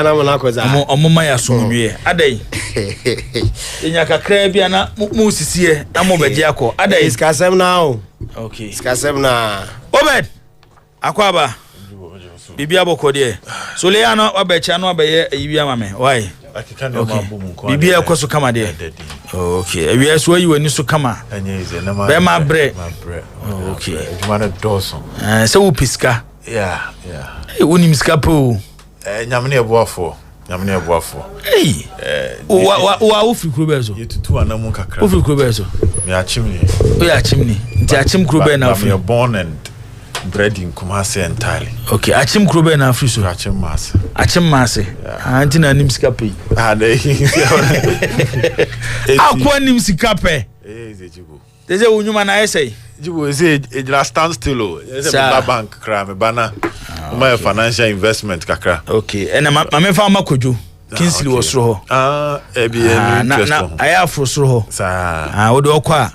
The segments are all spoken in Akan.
na mo na koza omoma ya so nwie adai enya kakra bia na mu sisie na mo beje akọ adai iskasem na o okay iskasem na Obed akwaba bibi abokode so le ya no obecha no obeye yibi amame why akika no mabu mu ko bibi ekoso kama de okay ewi so yi wani so kama anyeze na ma be ma bre okay juma na doso se wo piska yeah woni miska po nyamne eboafo hey wa ofri krobezo yetutu anamu kakra ofri krobezo me achimni o ya achimni nti achim krobe na ofri me born and bred in Kumasi entirely. Okay, achim krobe na afri so. Achim mase. Anti na nim sika pe. Dey. Akwa nim sika pe. Jibo. Deze unyuma na essay. Jibo say e just stand still o. Bank kra me bana. My financial investment kakra. Okay, and ma me fa makojo. Kinsley was ro. Na aya afro so ho. Sa. Wo de okwa.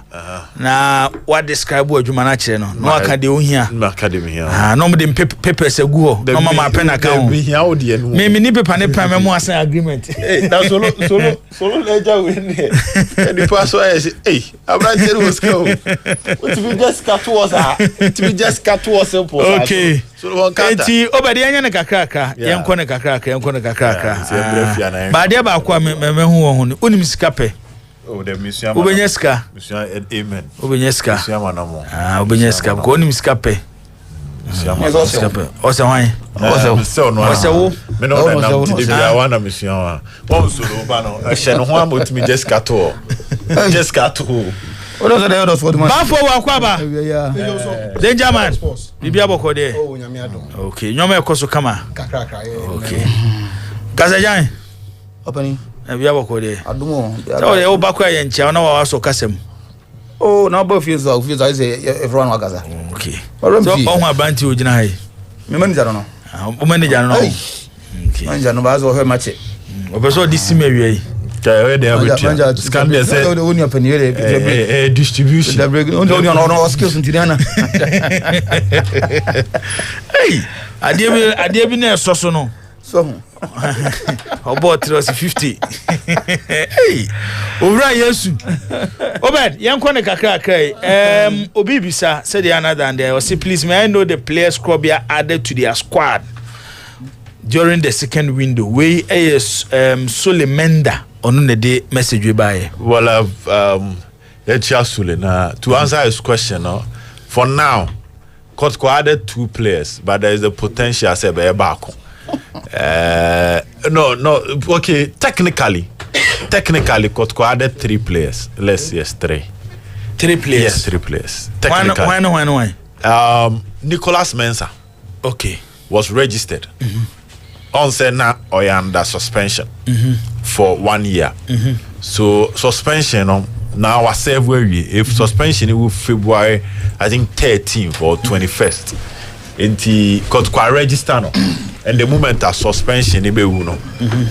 Na what describe adwuma na kire no. No aka de ohia. Na academy here. No mo de papers egu ho. No mama pen account. Me here o de no. Me ni paper ne pen me mo asan agreement. Na solo leja we ne. The pastor say, "Hey, Abraham tell us go. What if we just cut to us simple." Okay. So one kata. Enti obedi anya ne kakraka. Yenko ne kakraka. Ba dia ba kwa me hu wo hu. Unim sika pe. Oh, the mission. Obenyeska. Mission amen. Obenyeska. Mission manamo. Obenyeska. Ko unim sika pe. Mission pe. Ose wan. Ose wo. Me no na ti de bia wana mission wa. Won so lo ba no. Ehye no ho amotimi Jessica to. Jessica to. Odo so for the man. Ba for wa kwa ba. Danger man. Bibia bokode. Oh, nyame adom. Okay, nyoma ekoso kama. Kakra. Okay. Kazajan. Opani. Bibia bokode. Adumo. So le obakwa ye nchia na wa so kasem. Oh, na bo feels say everyone wagaza. Okay. So on abanti ogina hai. Me manager no. O manager no. Okay. Manager no ba zo he match. Obeso di simewie. Where they have scan me say distribution. No skills ntiana. Hey, adie bi na so no. So about 50. Hey, owura Yesu. Obed, yanko ne kakra kai. Obi bisa said the another and there was please may I know the players squad be added to their squad during the second window. We is Solemenda on the message we buy. Well, to answer his question, for now, Kotko added 2 players, but there is a potential say by Bako. No, okay, technically, Kotko added 3 players. Yes, 3. 3 players? Yes, 3 players. Technically. Why? Nicholas Mensah. Okay. Was registered. On say now or under suspension for 1 year. So suspension now was February. If suspension it will February, I think 13th or 21st. Inti Kotko register no. And the moment of suspension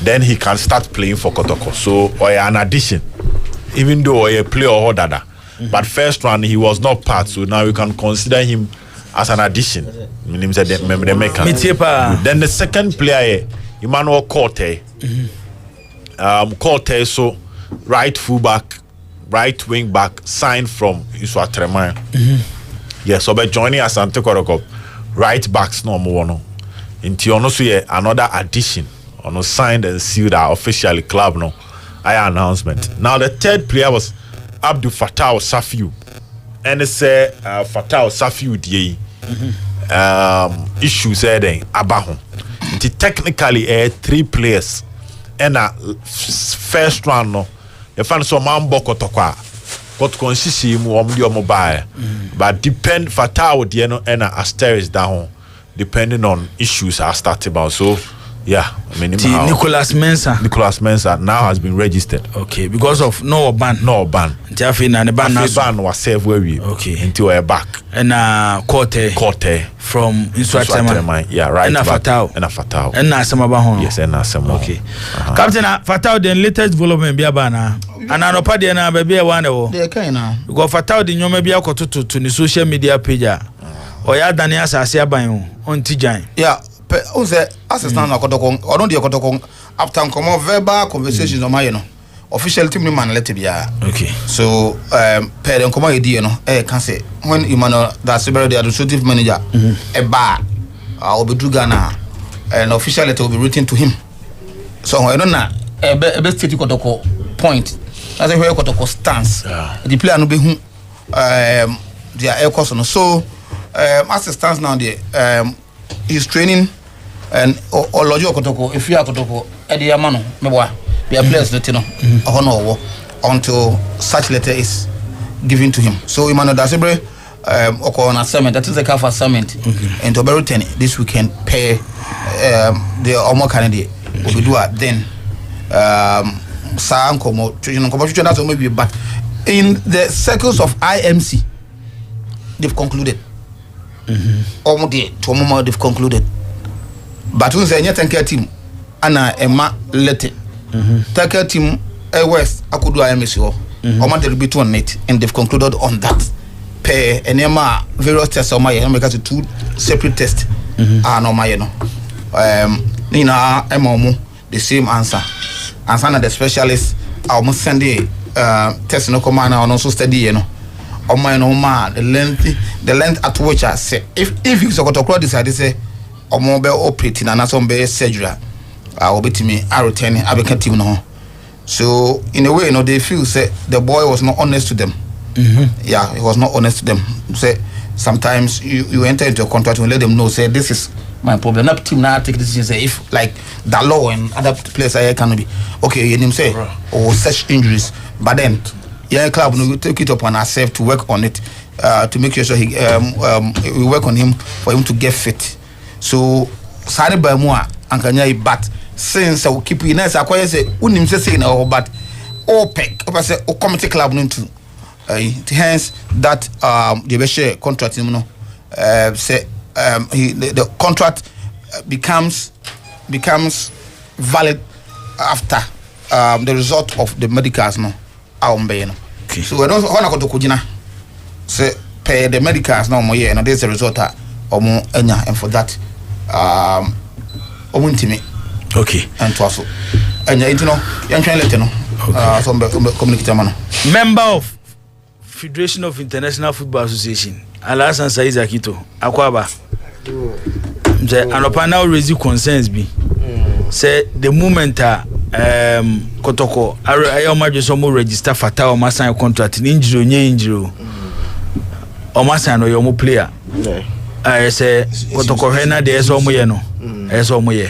then he can start playing for Kotoko. So or an addition, even though a player or dada. But first round he was not part, so now you can consider him as an addition. Then the second player, Emmanuel Corte. Corte, so right fullback, right wing back, signed from Iswa Tremaya. Yes, so by joining us and Tekoroko, right backs no more. Into also another addition, signed and sealed our officially club no. Announcement. Now the third player was Abdul Fattah Safiu. And it's Fattah Safiu DA. Issues then Abahon. Technically 3 players and first round no the fan so mambo kotokwa got consisi mu mobile but depend Fattah and Asteris down depending on issues are started about. So yeah, I mean Nicholas Mensah now has been registered. Okay, because of no ban. Jafi na the ban was saved where we until we're back. And Corte from Inswatema. Yeah, right. And Fattah. And Nasamabahon. Yes, and Nasam. Okay. Captain Fattah the latest development biabana. And anopadi na baby one o. They can now. Because Fattah the nyoma bia koto to the social media page. Oya Daniel Sasia ban on Tijan. Yeah. o say assistant na kotoko or no dey kotoko after come verbal conversations on my official team man let bia. Okay. So per dem come e no can say when Emmanuel that's the administrative manager a bar obedu Ghana an official letter will be written to him. So I don't know e state kotoko point as where kotoko stands. The player no be who their air course no. So as it stands now there he's training and Olojo kotoko if you are kotoko e dey amano meboa be a players let no honor until such letter is given to him. So Emmanuel Dasebre on assignment, that is the CAF assignment and to be 10 this weekend pay the Omo candidate will do it then that's maybe, but in the circles of IMC they've concluded Omo day to Omo they've concluded, but when say any team ana Emma let take team West akudu IMC Omo they will be on it and they've concluded on that. And various tests on my make us 2 separate tests are no my the same answer na the specialist almost send the test no command and also study on my the length at which I say if you so to decide say omo be operating and some be surgery I will be to me I return I be team no. So in a way they feel say the boy was not honest to them. Yeah, he was not honest to them. Say sometimes you enter into a contract and let them know say this is my problem. Not team now take decisions. Say if like the law and other players I can be okay. You him say such injuries, but then club will take it upon ourselves to work on it to make sure he we work on him for him to get fit. So sorry by more and can but since I will keep you nice. I quite say unim say no but OPEC I say o committee club no too. Hence that the share contract say the contract becomes valid after the result of the medicals no okay. So I don't want to kujina say pay the medicals no more and there's a result omo enya and for that omuntimi okay and to also enya it no yan try let no some communicate man member of Federation of International Football Association Alasan Saiz Akito Akwaba the anopa now raise concerns be say the moment Kotoko ayoma just more register fata o masan contract injury onye injury o masan no your player I say Kotoko hena de eso mo ye no eso mo ye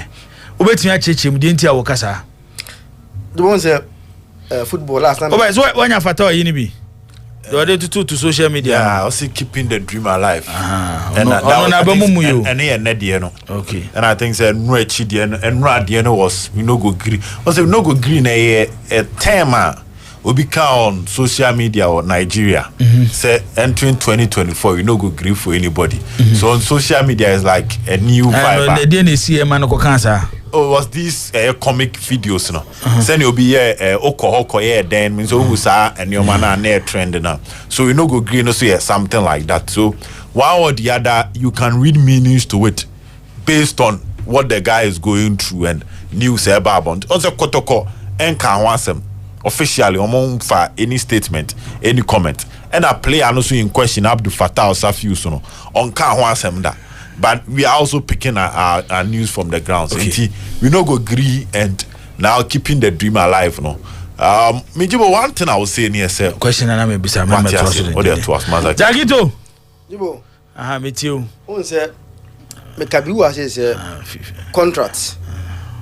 obetumi achechim de ntia wo kasa the one say football last time so when you fata o yini bi they were to social media. Yeah, also keeping the dream alive. And okay. And I think that no was we no go green. Also no go green a tema will be on social media or Nigeria. Say entering 2024, you no go green for anybody. So on social media is like a new vibe. The DNA see a man ko cancer. Oh, was this comic videos no? Then you'll be oko then means and your man are trend now. So you know go green also something like that. So one or the other you can read meanings to it based on what the guy is going through and news about. Also Kotoko and can want officially among for any statement, any comment. And a player also in question Abdul Fattah Safiu no on can want that. But we are also picking our news from the ground. So okay. We no go agree and now keeping the dream alive. No. Mijibo, one thing I was saying here, sir. Question and I'm a bizarre man. What are to us, Jagito? Jibo. Meet you. Who say, Mekabiwa says, contract.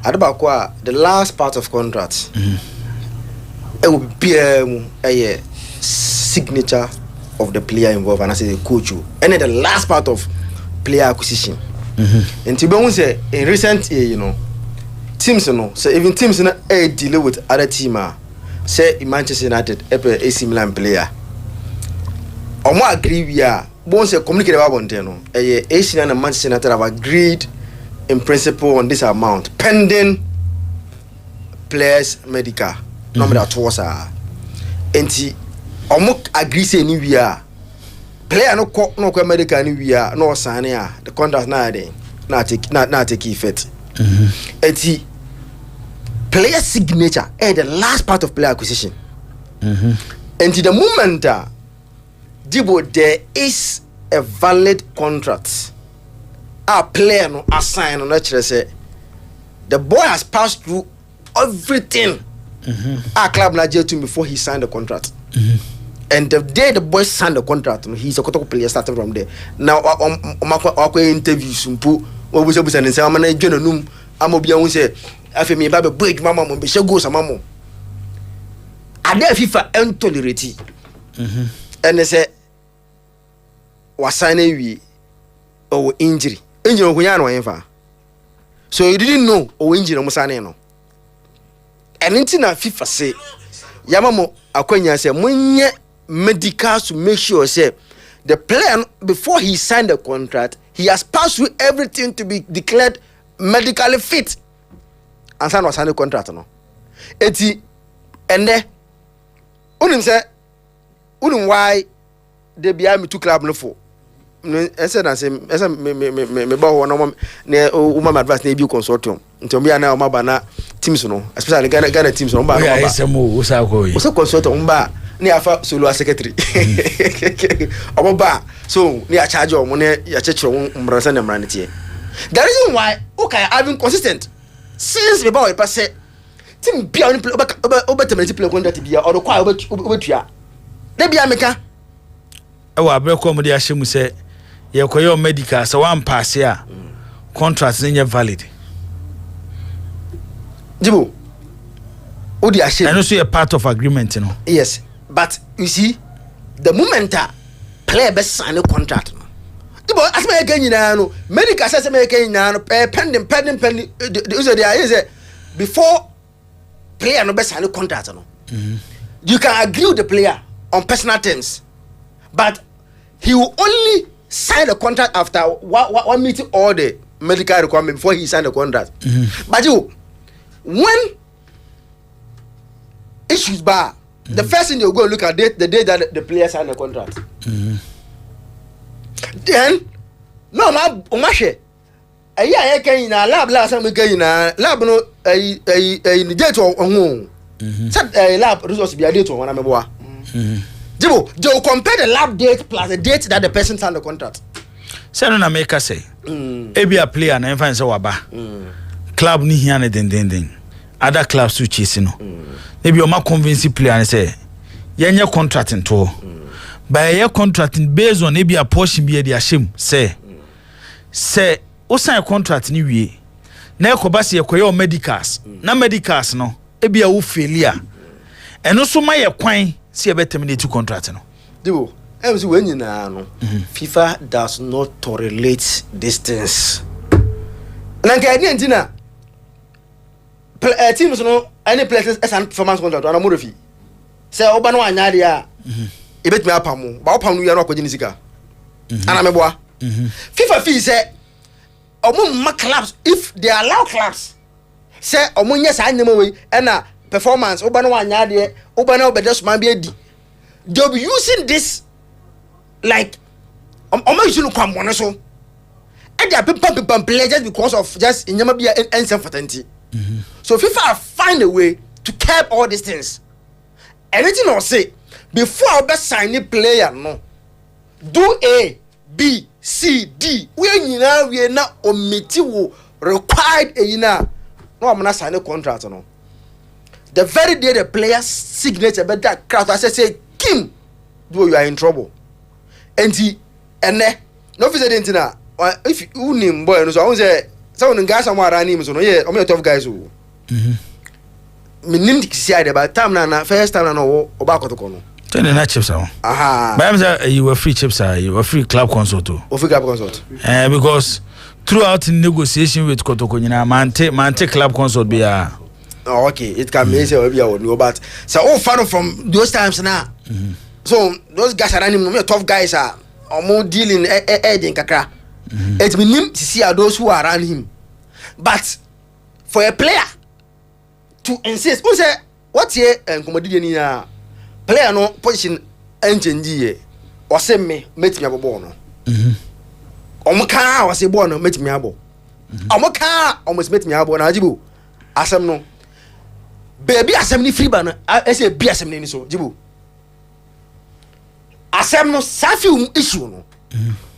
Adabakwa, the last part of contract. It will be a signature of the player involved, and I say the coach. And then the last part of player acquisition. And to be say in recent year, you know, teams, you know, so even teams in a deal with other team, say in Manchester United, AC Milan player. Or more agree we are. Once a communicate about one, you know, AC and Manchester United have agreed in principle on this amount, pending players medical. Number that was and almost agree say ni we are. Player no medical ni we are no sign the contract now there. na take effect. Eti player signature the last part of player acquisition. And to the moment Jibo, there is a valid contract. Our player no assign on that say the boy has passed through everything. Our club Nigeria before he signed the contract. And the day the boy signed the contract, he's a Kotoko player starting from there. Now, I interview Sumpu, what was and say, I'm a general. I'm a be say, after me, Baba break mamma, be so go some mamma. I dare FIFA intolerate. And they say, was signing we or injury. Injury, we are no. So you didn't know or injury, no Musano. And into FIFA say, Yamamo, Akonya say, Munye medical to make sure say the player before he signed the contract, he has passed through everything to be declared medically fit. And sign was signed the contract, no. Eti, and there, unim say, unim why they be me two club no for. I said, I say, me bow one near woman advice, maybe consortium. Until me and now, Mabana teams, no, especially Ghana teams on Bar. Yes, what's our consortium bar near solo secretary. Bar, so near charge of money, your church on Brasan and Ranity. The reason why, okay, I've been consistent since the boy pass it. Tim beyond over to multiple contract to be or quite over to ya. They be America. Oh, I break comedy. I should say. Your medical, so one pass here. Contracts in your valid. Jibo, Odi Ashe. And also a part of agreement, you know. Yes, but you see, the moment player best sign a contract. Jibo, as me again, you know, medical says me again, pending. The idea is before player no best sign a contract, no. You can agree with the player on personal terms, but he will only sign the contract after one meeting all the medical requirement before he signed the contract. But you, when issues bar, the first thing you go look at the day that the player signed the contract. Then, no, my share. A year I came in a lab last time again in a lab no a date or home. Such a lab resource be a date or one I'm Jibo, they will compare the lab date plus the date that the person signed the contract. Say no na make us say. Ebi a player na enfa nse waba. Club ni hia ne den. Other clubs to chase no. Maybe o ma convince player and say, "Yenye contracting to." By your contracting based on ebi a portion be dey ashim say o sign contract ni wie. Na ekoba se ekoye o medicals. Na medicals no ebi a wo failure. Eno so ma ye kwan see a terminate contract no. Dibo, MC when you know FIFA does not tolerate distance. Nanka any teams no any players as an performance contract on a more fee. Say oba no anya dia e bet me apam ba opam no ya no akogini sika. Ana meboa. FIFA fee say omo clubs if they allow clubs say omo nya sa anyama we na performance oba no anya de oba na obedes man be edi they'll be using this like using kwamone so and they are people play just because of just inyama be uncertainty. So FIFA find a way to curb all these things. Anything or say before I best sign a player no do A B C D when you know we are not omiti required a no I'm not sign a contract no. The very day the player's signature, but that crowd, I say, Kim, do you are in trouble. And he, and no visiting now. If you name boy, so I was say, someone guys somewhere around him, so yeah, I'm a tough guys who. Me name the by time now, first time I know about the corner. Tell the chips out. Aha. But you were free chips, you were free club consult too. Free club consult. Because throughout negotiation with Kotoko, man, club consult be a. Oh, okay, it can be easy or no, but so all fun from those times now. So those guys around him, tough guys are more dealing in kakra. It's been him to see those who are around him. But for a player to insist, who say what's here and commodity player no position engine ye or send me met me abo no. Omo kan was a born met me abo. Omoka almost met me abo na jibo asem no baby asem ni free ban I say be asem ni so jibo asem no safi issue no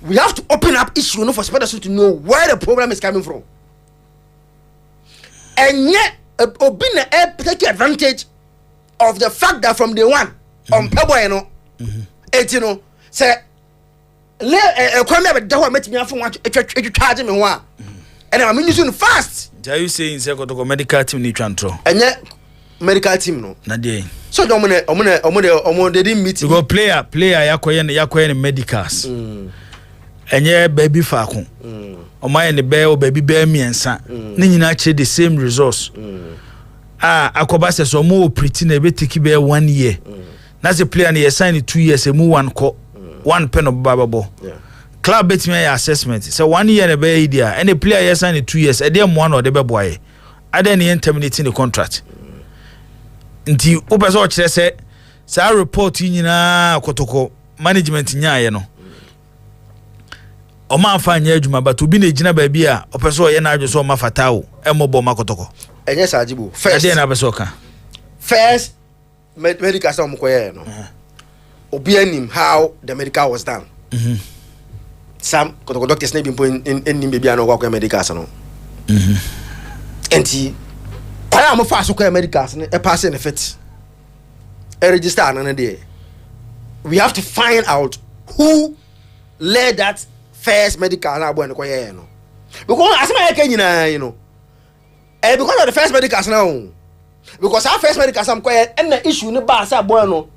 we have to open up issue no for supporters to know where the problem is coming from and yet obi na take advantage of the fact that from day one on pebo you know you know say le kwame be da ho metimi afo wa charge me ho a and I'm using fast. Are you saying say kotoko medical team ni twantro? Enye medical team no. Na dey. So they didn't meet. You go player yakoye ne medicals. Enye baby faako. Omaye ne be o baby be miensa. Ne nyina che the same resource. Akoba se so mo pretty na be take be 1 year. Na the player na sign 2 years e mu one ko. One pen of bababo. Yeah. Club bet me assessment. So 1 year na be idea. Any player yes sign 2 years. E dey mo one or dey be boy. Ade ne terminating the contract. Nti opeso o kire se sa report nyina kotoko management nyaaye no. O ma fa nya adwuma but obi na gina ba bi a opeso o ye na adwo so o ma fatao e mo bo makotoko. Enye sa ajibo. First. Ade na be so ka. First medical sa mo koye no. Obi anim how the medical was done. Some doctors na bi mpo enim be bia na kwa medical sa no. Enti kwaya mo fa so kwa medical sa e pass in fit. E register an there. We have to find out who led that first medical na boy no koye no. Because asema yake nyina you know. Because of the first medical now. Because our first medical some koye and the issue ne ba sa boy no.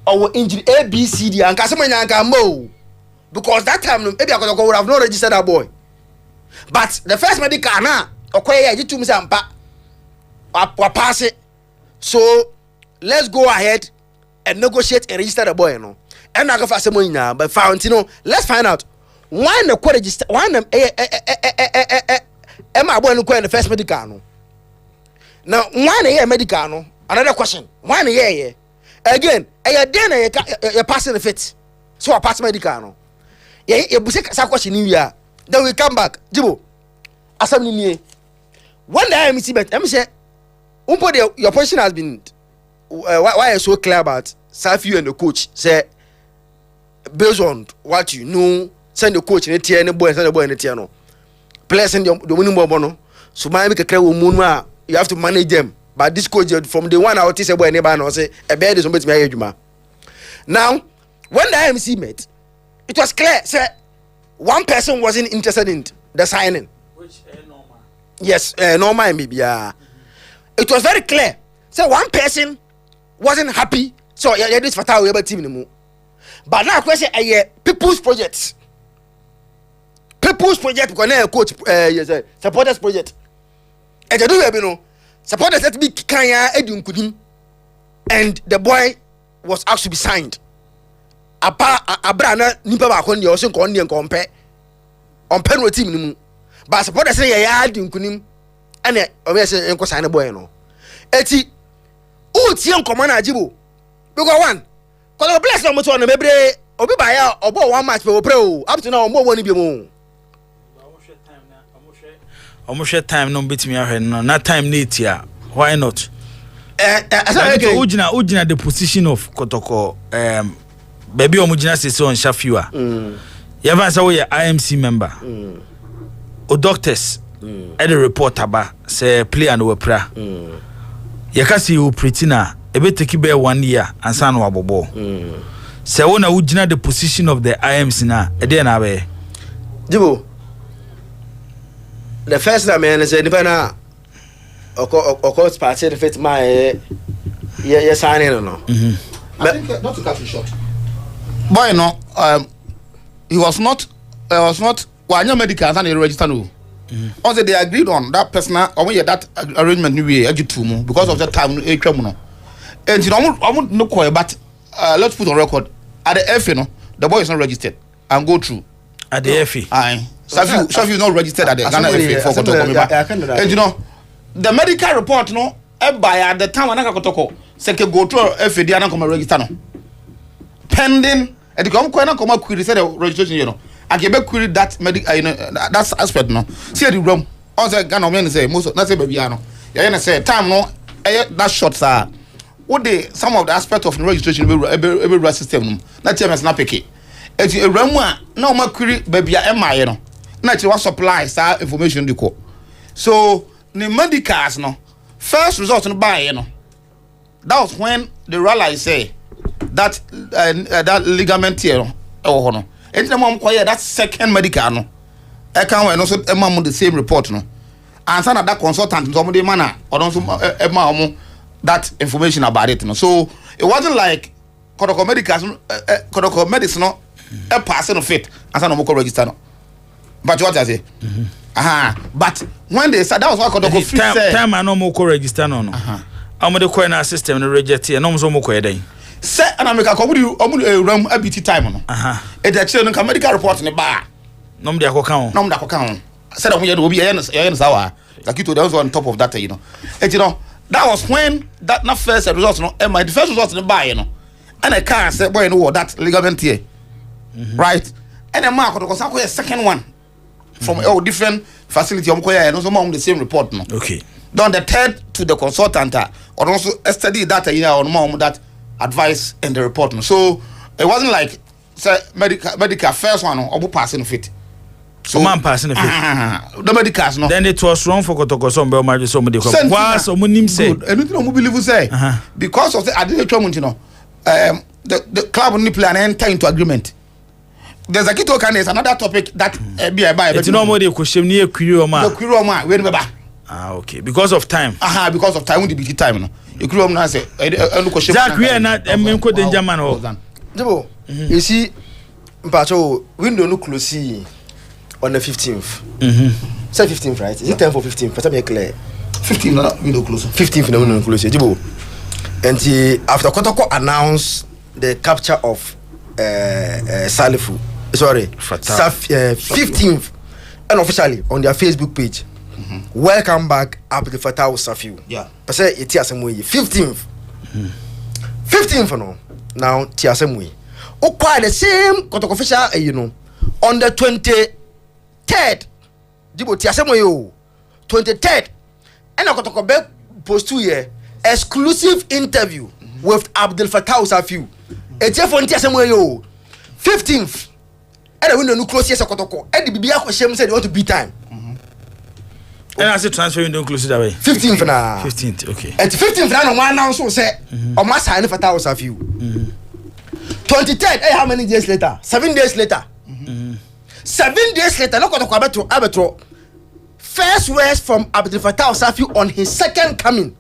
Our injury ABCD and kasema nyanka mo because that time maybe I would have not registered that boy but the first medical na okoye you to me sampa wa pass it so let's go ahead and negotiate and register the boy no and I go for asemo nyina but found you know let's find out why the co register why the my boy no ko the first medical no now why the medical no another question why the again then you passing the fit so I pass medical no you buse sa question ni wia then we come back jibo asam ni nie when the IMC bet am say umpo your position has been why you so clear about Safi and the coach say based on what you know send the coach in the boy send the boy in the no players in the winning ball no so my make clear wo you have to manage them. But this coach from the one out is a boy neighbor and say a bed is on me. Now, when the IMC met, it was clear, sir, one person wasn't interested in the signing. Which normal? Yes, normal maybe. It was very clear. So one person wasn't happy. So yeah, this fatal we team anymore. But now question people's projects. People's project because now coach yes, supporters project. And they do you know. Supporters let me kanya edun kudim and the boy was asked to be signed. Abra na nipa ba ko ne o se ko ne nkompe on pen no team ni mu but supporters say ya edun kudim ene o me say enko sign the boy no eti o tie nkoma na ajibo because one ko the bless no mo to no mebre obi ba ya obo one match pe o pre o up to now o mo woni bi mu almost time no betimi ahwe no na time na etia why not ujina the position of kotoko baby omujina sese on shafiwa you ever say we IMC member o doctors e the report aba say player no wepra you can see you pretina e be take be 1 year ansa no abobo say wona ujina the position of the IMC na e dey na be jibo the first time I said nipa course party the fit my signing no. I think not to cut you short. Boy no he was not wanya medical and he register no. Also they agreed on that personal or when that arrangement new way eju because of that time no. And you know no call but let's put on record at the FA no the boy is not registered and go through at the FA. Aye. Safi is not registered at the Ghana FA for Kotoko. And you know, the medical report no, by at the time when I Kotoko, say go to FA, they are not come register no. Pending, and the come quite come query said the registration, you know. I can be query that medical that aspect no see the room also Ghana men say most not say baby no you say time no that short sir what the some of the aspect of the registration every system no na TMS na pick it a room na ma query baby e no na che what supply sir information dey call so the medicals no first result no buy no that was when they realized say that that ligament here no anytime I'm quiet that second medical no I can we no so the same report no and sana that consultant somebody man or don't that information about it no so it wasn't like Kodoko medicals medicine no a person of it and sana mo register no but what I say but when they said that was what Kodoko free say time I no mo register no I'm the coin system no register and no so mo ko den say and make a commodity ram abiti time no e da chire no ka medical report ne ba no me dey akoka ho said that we obi yen sawa like you to those on top of that you know and you know that was when that not first result no my the first result ne ba you know and I can say boy no that ligament here right and a mark because I second one from a different facility am koya no so ma the same report no okay then the third to the consultant or also study that you know on that advice in the report no. So it wasn't like say medical first one or passing fit so man passing fit the medicals no then it was wrong for Kotoko some be marriage so dey come was so nim say anything no believe say because of the I didn't try you know the club need plan enter into agreement. There's a kito can is another topic that be by it's no more dey question ni ekuri o ma the ekuri o ma we remember okay because of time because of time when the big time no ekuri o na say enu question Jack we na emko danger man ho Jibo you see mpacho window no close on the 15th say 15th right is it time for 15th for me clear 15 no window close 15th no window close Jibo and after Kotoko announced the capture of Salifu sorry 15th and officially on their Facebook page welcome back Abdul Fattah Safiu say it asem 15th no now ti asem we o quite the same Kotoko official you know on the 23rd Jibo ti asem we o 23rd and Kotoko be post 2 year exclusive interview with Abdul Fattah Safiu for ti asem we o 15th and we no close yes Kotoko and the bibia ko shem say they want to beat time and I say transfer window close that way 15th na 15th okay at 15th na no one now so say o ma sign Fattah Safiu 23rd how many days later 7 days later 7 days later no Kotoko abetro first words from Abdul Fattah Safiu on his second coming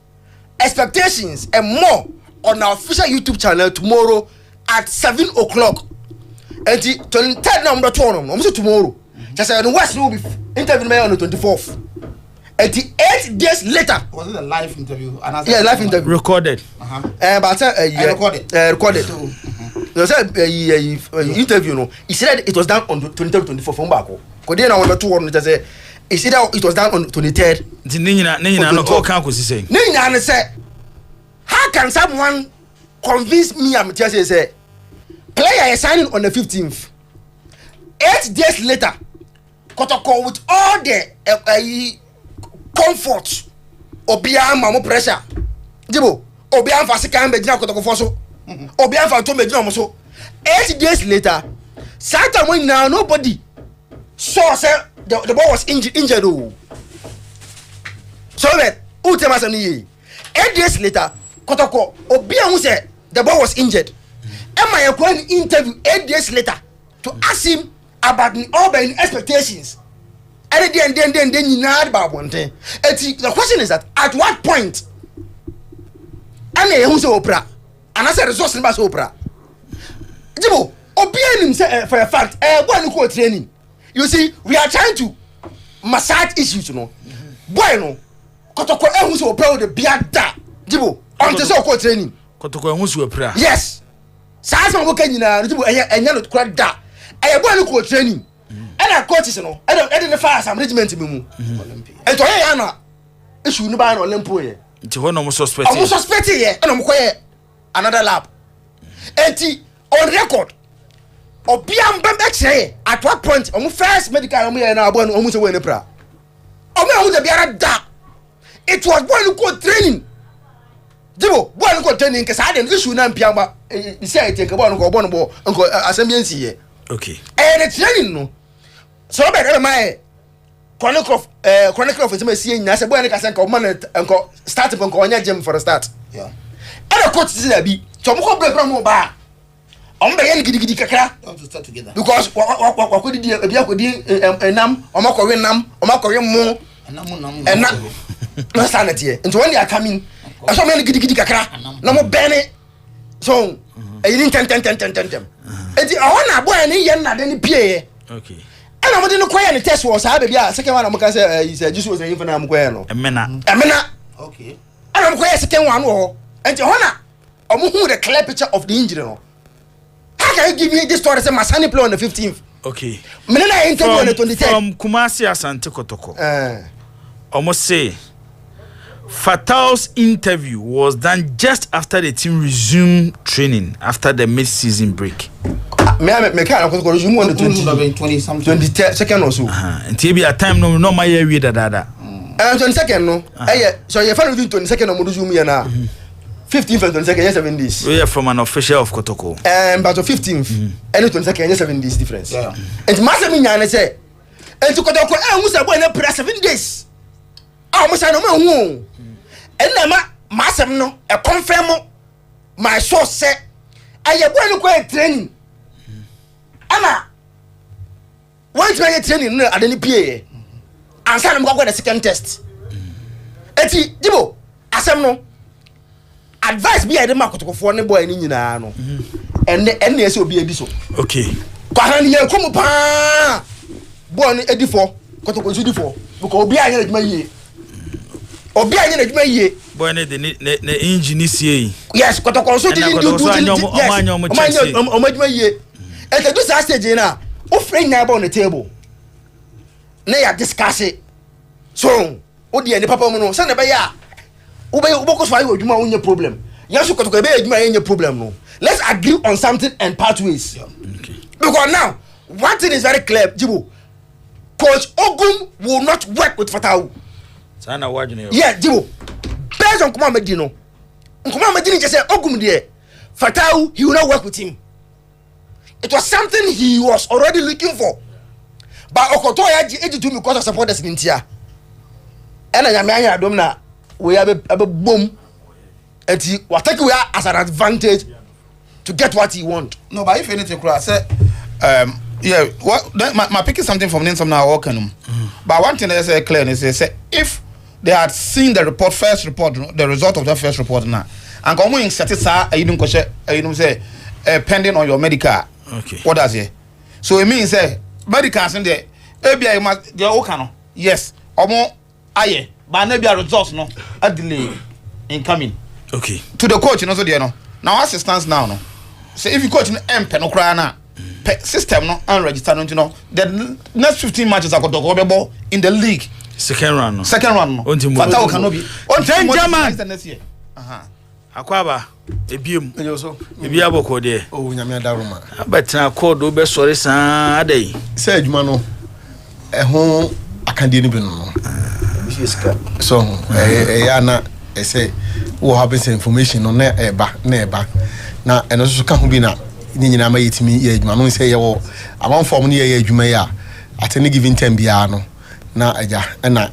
expectations and more on our official YouTube channel tomorrow at 7 o'clock and the 23rd number 2 no tomorrow just say the West will be interview on the 24th and the 8 days later was it a live interview yeah live interview recorded but recorded no say interview no he said it was done on the 23rd 24th from back ko dey na on the 2 just say he said it was done on the 23rd ninyina no all kan ko si say ninyina ne say how can someone convince me am tell say player is signing on the 15th 8 days later Kotoko with all the comfort obia mamo pressure Jibo obia fa second be gina Kotoko for so obia fa to be gina mo so 8 days later Satan when now nobody saw say the ball was injured oh so that ultima say 8 days later Kotoko obia who say the ball was injured am I going to interview 8 days later to ask him about all the expectations and then you know about one thing the question is that at what point and who say opera and I said resource in opera Jibo obia him say for a fact one who training you see we are trying to massage issues you know boy no Kotoko who say opera the biada Jibo on the so training Kotoko who say opera yes saa so mo ka nyina Jibo enya no kura da boy no ko training and our coaches no and the fire some regiment me mu and to ya na issue no ba na Olympo ye nti ho no mo suspect ye and mo koye another lab enti on obiam bam exre at what point first medical na abon omu se we ne pra omu de biara da it was boy go training jibo boy go training ke sa de issue na mpiamba e say take boy go bon bo nko assembliancy ye okay the training no so be dey my chronicle of say see nya say boy ne ka say nko man nko start nko onya gym for the start yeah and coach see that be so mo ko break from ba on be yen gidi kakra to start together because what did e bia ko di enam o ma ko we nam o ma ko we mu enam no sanity here into when they are coming e so me gidi kakra na mo bene so e yin ten e di o na boy ni yen na de ni pie okay and I'm going to quiet the test was I baby. Second one, I'm going to say, he said, just was an infant. I'm going to Amena. Okay. And I'm going to second one. And Johanna, I'm going to the clear picture of the injury. How can you give me this story? Say my son play on the 15th. Okay. Menena interview on the 23rd. From Kumasi Asante Kotoko. Almost say Fatal's interview was done just after the team resumed training after the mid-season break. Me can't go resume on the 20 something 22nd or so. And be a time no my year with that. 22nd no. So you find within 22nd or resume here now. 15th and 22nd, yes, 7 days. We are from an official of Kotoko. But the 15th and 22nd, yes, 7 days difference. Yeah. And Master Minyana say, and to Kotoko, I was a boy 7 days. I must know who. And Nama Master no, a confirm my source say, I am going to go training. Anna, once I training at any PA, and I'm going to the second test. Eti, Jibo, asem no. Advice be the market for any boy in no. And the NS will be a diso. Okay. Kwahani ya kumu pa. Boy edifo, kotoko edifo. Because obi anya edwuma yie. Obi anya edwuma yie. Boy ne the engine sie. Yes, kotoko so didn't do yes. Omanyoma yie. And the do stage na, o friend na on the table. Na ya discuss it. So, o di any papa mo no, say na be ya. Uboko so ayo adwuma onye problem. Yanso kotoko be adwuma yenye problem no. Let's agree on something and pathways. Yeah. Okay. Because now, one thing is very clear, Jibo. Coach Ogum will not work with Fatau. Sana wajune. Yeah, Jibo. Based on Kuma Medino. Kuma Medino just said Ogum there. Fatau, he will not work with him. It was something he was already looking for. But Okotoya to me because of supporters in India. And I am Domna. We have a boom. And he will take away as an advantage to get what he want. No, but if anything, I say, yeah, what my picking something from them now walking. But one thing I say clear is say if they had seen the report, first report, the result of that first report now, and come in satisfied, you don't say pending on your medical. Okay. What does it? So it means medical in there. ABI must they all can. Yes. Omo aye. But maybe a results no a delay in coming. Okay. To the coach, you know, so there no. Now assistance now no. So if you coach no no cry na system no unregistered no, you know, the next 15 matches are going to go in the league. Second round no. Second round no. Fatao cannot be. On German next year. Akwaba ebiem. Ebi aboko de. Oh nyame adaroma. Abetra code do be sori san adai. Say adwuma no ho akande ni bi no. So ya na say we have this information on na eba na eno so ka ho bi na ni nyina ma yetimi ya adwuma no say ye wo amon form ni ye adwuma ya at any given time bia no na aja na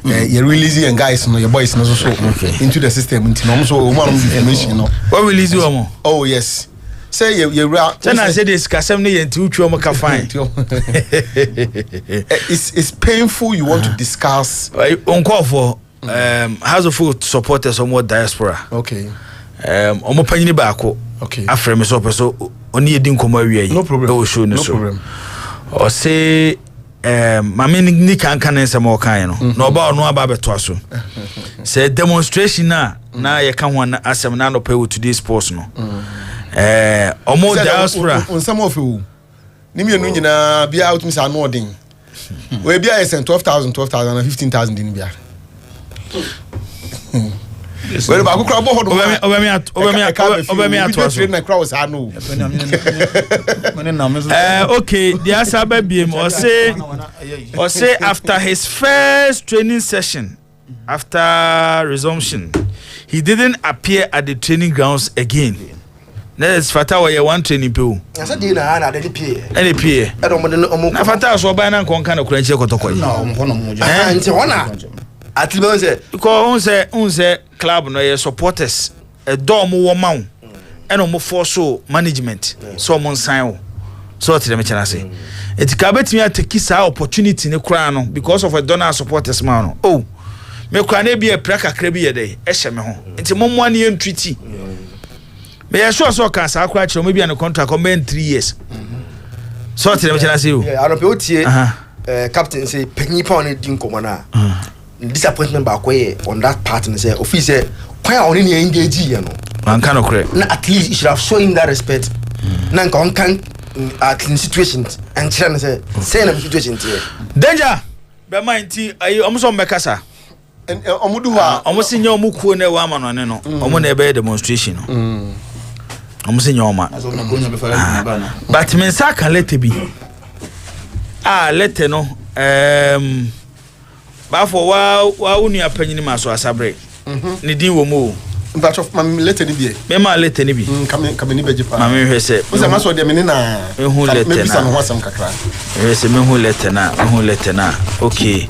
you release and guys no your boys no so into the system until no so one information no what release you am oh yes say you then I say this kasem ne yentu twa mo ka fine it's painful you want to discuss on call for house of food supporters or more diaspora okay omo panyini baako okay afre me so person oni edi nkomo awie no problem show no problem or say mama ni kan nsem o kan no na oba ono aba beto aso say demonstration na ye ka ho na asem na no pay with today's sports no omo diaspora nsem of you ni me no nyina bia out me say no odin we bia is 12,000 and 15,000 din bia Well, ba ko kra bo ho do. Obemi atwa. Na kra was ha no. Okay, the Asaba BM or say after his first training session, after resumption, he didn't appear at the training grounds again. That's Fatawa one training pool. I said, Dina, I had any peer. Any peer. I don't want to know. Fata so by now kind of cranch kotoko. At least unse club no supporters a door mo woman and mo force management so mon sign so to them say it ka betimi ateki sa opportunity ne kura no because of a donor supporters man no oh me kura na bia pra kakra bi ye dey e hye me ho nti mo mo ne entreaty me ya so kan sa kura kire mo bia ne contract o men 3 years so to them say oh I don't be otie captain say penny pound din komona disappointment ba koye on that part and say officer kwai on ni engage you know man kind of correct na at least you should have shown him that respect na on can at in situations and try say na situation here danger be mind ti ayi omuso mbekasa omudu ha omusi nya omukuo na wa amano ne no omu na ebe demonstration no omusi nya oma but men saka letter bi letter no ba for wa unu apanyini maso asabre ni din wo mo but of my letter ni bi me ma letter ni bi come ni beje pa ma me hwese o se maso de me ni na hu letter na me ho asam kakra hwese me hu letter na okay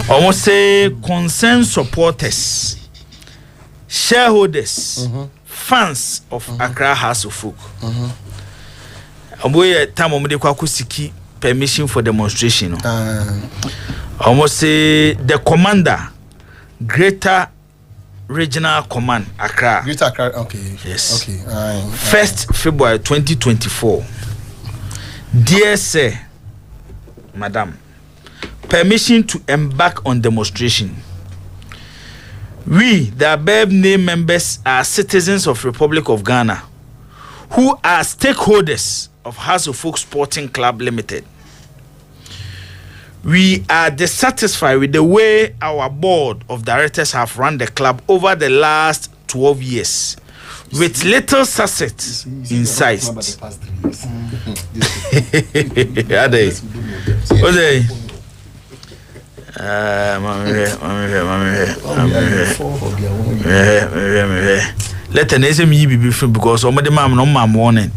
almost say concerned supporters shareholders fans of Accra House of Folk oboye time o de kwa kusiki permission for demonstration no almost say the commander Greater Regional Command Accra. Greater Accra, okay. Yes. Okay. 1st February 2024. Dear sir, madam, permission to embark on demonstration. We, the above named members, are citizens of Republic of Ghana who are stakeholders of House of Folk Sporting Club Limited. We are dissatisfied with the way our board of directors have run the club over the last 12 years, with little success in sight. Let an SME be different because some of the mom no mom warning.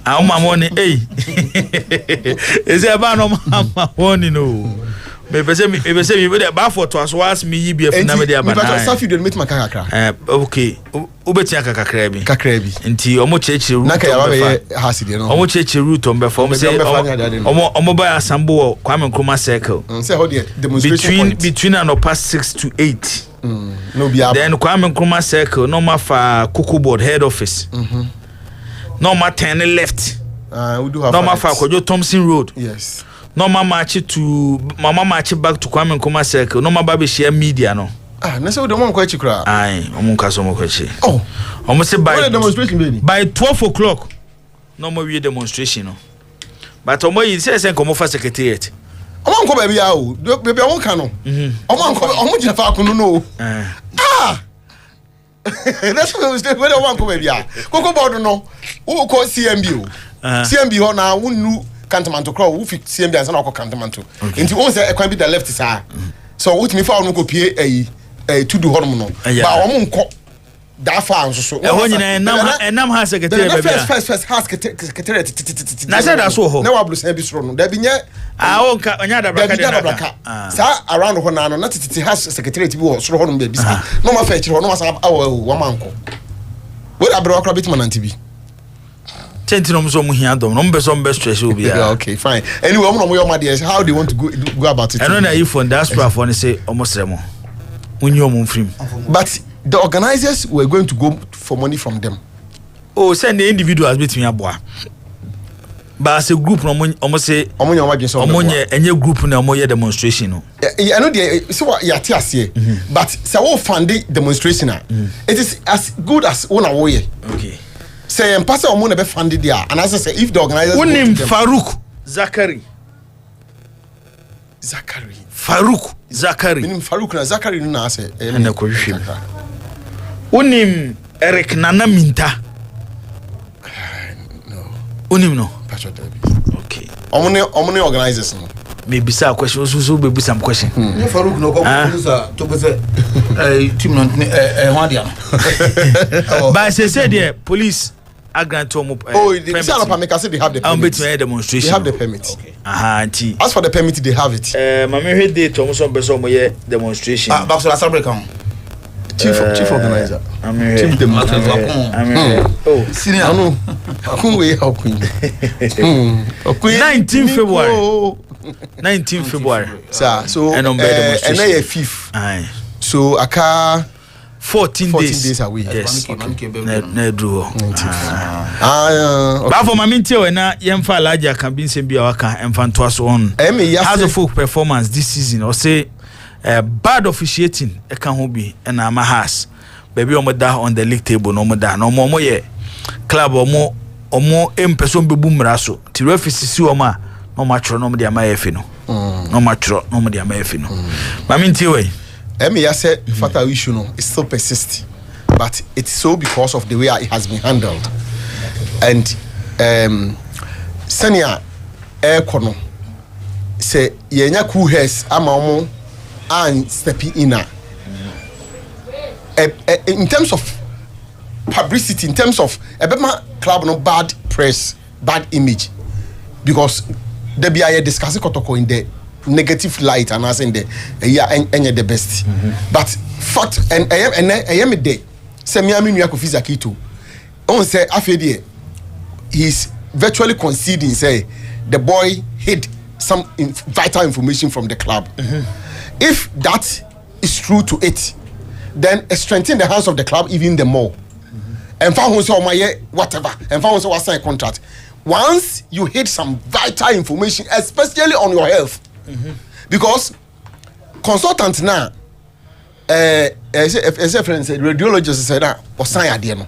Ah, my morning, eh? Is there about no morning? No, maybe say me with a baffle to us was me be a phenomenon. But I saw you didn't meet my kakra. Okay, Ubetia kakrebi. Until almost church route on before me say, Omo by a sambo, Kwame Nkrumah circle. Between and past 6 to 8. No, be then Kwame Nkrumah circle, no more for Kuku board head office. No ma 10 left. We do have no ma for Kojo Thompson Road. Yes. No ma march to mama march back to Kwame Nkrumah circle. No ma baby share media no. Na say we don't want kwachi kra. Aye, omunka so mo kwachi. Oh. Omo say by demonstration baby. By 12 o'clock. No more we demonstration no. But omo yi say komo for secretariat. Omo nko baby ya o. Baby won ka no. Omo jina fa akunu no. That's what we say. Where the one come here? Coco board no. Who call CMB? CMB ho na wonu Cantonment crowd. Who fit CMB and say Cantonment. Into one say can be the left side. So what me for no go pie to do hormone no. Ba omo nko that far so. E ho nyina enam ha secretary baby. First has secretary. Na say that so ho. Na wa blue say bi soro no. Da bi nye onka onya da braka. Sa around ho na no na titi has secretary bi wo soro ho no be bi sa. No ma fa chi ho no ma sa wa manko. We da bro akra bit man anti bi. Tenti no so mu hia dom. No be so be stress obi ya. Okay, fine. Anyway, omo no your my dears, how they want to go about it. I know that if on diaspora for say almost remo. Unyi omo mfrim. But the organizers were going to go for money from them. Oh, send the individuals between aboa. But as a group no omo say omo nye group na omo ye demonstration no. I know the so what ya tia say. But say we fund the demonstration it is as good as one away. Okay. Say empasa omo na be fund there and as I say if the organizers Unim Farouk Zakari. Farouk Zakari. Meaning Farouk na Zakari no na say na ko hwehwem. Unim Eric Nana Minta. No. Unim no. Patriot Derby. Okay. Omni organizers no. Maybe some question also be some question. Ne Farouk no go to be say team no Hwadia. But say the police are grant to they say they have the permit. Demonstration. They have the permit. Okay. As for the permit, they have it. Mama heard date to some person moye demonstration. Back to Celebrate count. Chief organizer. Chief demonstrator. Oh, senior. No. Kunwe Queen. 19 February. 19 February. Sir, so and on demonstration. And 5th. Aye. So aka 14 days away. Yes. Na draw. Okay. But for my mintie na yemfa larger can be say bia waka emfa to us on. As a folk performance this season or say bad officiating e can ho bi and am has. Baby omo da on the league table no mo da no mo ye club omo person be bumra so. Ti referee si omo a no match no mo dia ma efe no. No match no mo dia ma efe no. Ma mintie we say fatal issue no it still persists, but it's so because of the way it has been handled. And senior air kono say yenya cool hairs ama omo and stepping in in terms of publicity, in terms of a club no bad press, bad image, because there be a discussing kotoko in the negative light and as in the the best. But fact and I am a day. Say me ami nua Kofi Zakito. On say afedie he's virtually conceding say the boy hid some vital information from the club. If that is true to it, then it strengthens the hands of the club even the more. And found say whatever and found say sign contract. Once you hid some vital information, especially on your health, because consultant now, as a friend said, radiologist said that or sign idea no.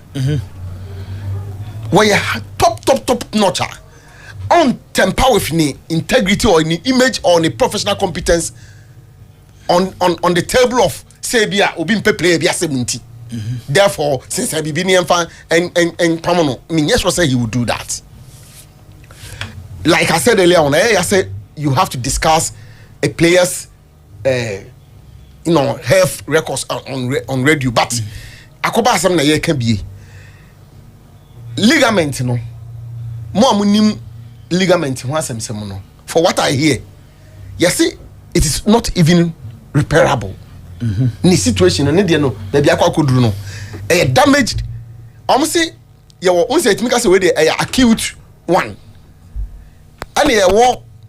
Where you top notcher on temper with ni integrity or any image or any professional competence on the table of say bia obi play bia 70. Therefore, since I be and Pamono, I mean yes, say he would do that. Like I said earlier on, I said you have to discuss a player's health records on radio, but akoba asem na ye can be ligament no mo amunim ligament ho asem sem no. For what I hear, you see it is not even repairable. Ni situation no dey no da bia kwakoduru no damaged. Say you say it make us say we dey acute one. And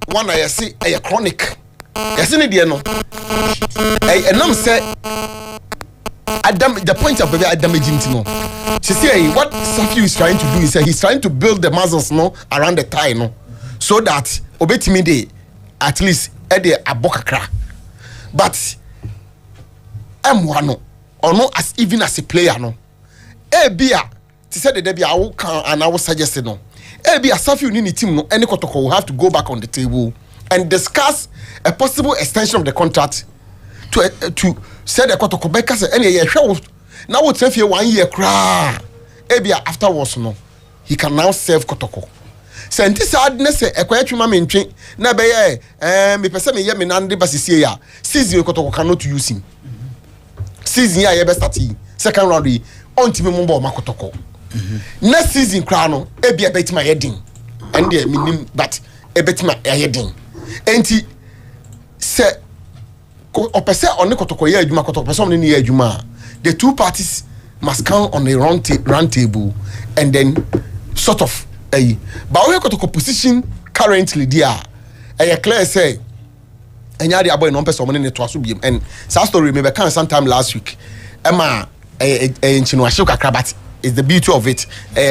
one I see a chronic. Yes, in the no. And I'm say the point of damaging to know. She say what Safi is trying to do is he's trying to build the muscles no around the thigh no, so that obetimi dey at least a abokakra. But M1 no or no as even as a player no. Bia to say the Debbie I will can and I will suggest no. Be a Safi Unini team no any kotoko will have to go back on the table and discuss a possible extension of the contract to say the kotoko because any year now would say 1 year cry. Be afterwards no he can now serve kotoko. Say this sadness e kwatwuma mentwe na be me pese me ye me nande basisi ya season kotoko cannot use him. Season ya be start second round on timi mo ba makotoko. Next season crown ebi a betima heading and the minim but a betima heading enti se opese on kotoko ye adwuma kotoko person ni ye adwuma the two parties must come on a round table and then sort of but we kotoko position currently there clear say enya the boy no person ni to aso biem and that story me be kan sometime last week ema nchino ahye kakra is the beauty of it.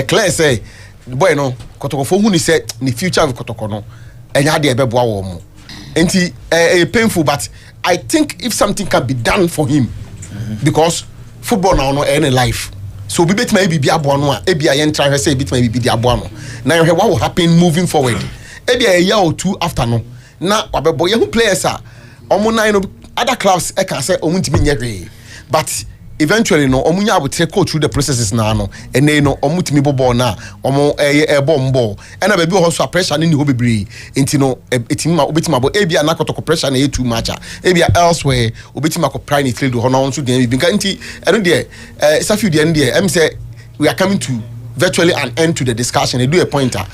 Claire say, boy no, kotoko for who ni say the future of kotoko no, and had the beboa womo. And painful, but I think if something can be done for him, because football now no any life. So we bet maybe be abuano, ebi I try say bit maybe be the abuano. Now what will happen moving forward? Ebi a year or two after no. Now wabebo who players are omo na no other clubs I can say omuntimi nyere. But eventually no omunya abotre go through the processes na no ene no omutimi bobɔ na omo bomb ball and baby also pressure ni ho bebre enti no etima obetima abo ebia na kotoko pressure na too much ebia elsewhere obetima ko pride trade ho na nso den bi nti eno de safi de eno de em say we are coming to virtually an end to the discussion. They do a pointer.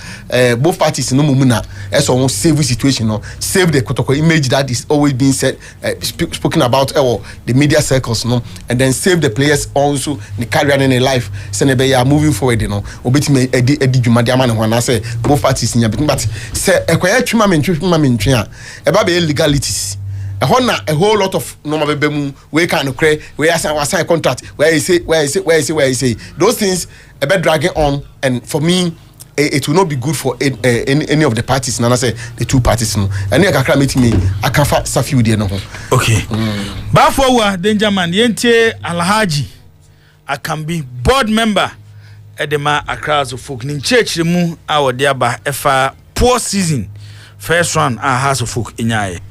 Both parties no mumuna as on save the situation, no save the kotoko image that is always being said, spoken about the media circles, no, and then save the players also the career in their life. Senebe ya moving forward, you know. Obeti me edi juma diamane wana say both parties in ya but say ekwaya chuma mentwe eba be legalities. A whole lot of normal bemu we can create we sign contract where you say those things a bit dragging on, and for me it will not be good for any of the parties. Nana say the two parties no and I can meet me I can safi with no okay bafowa danger man yente Alhaji I can be board member edema Accra Folk nin church mu awode aba efa poor season first one House of Folk inyaye.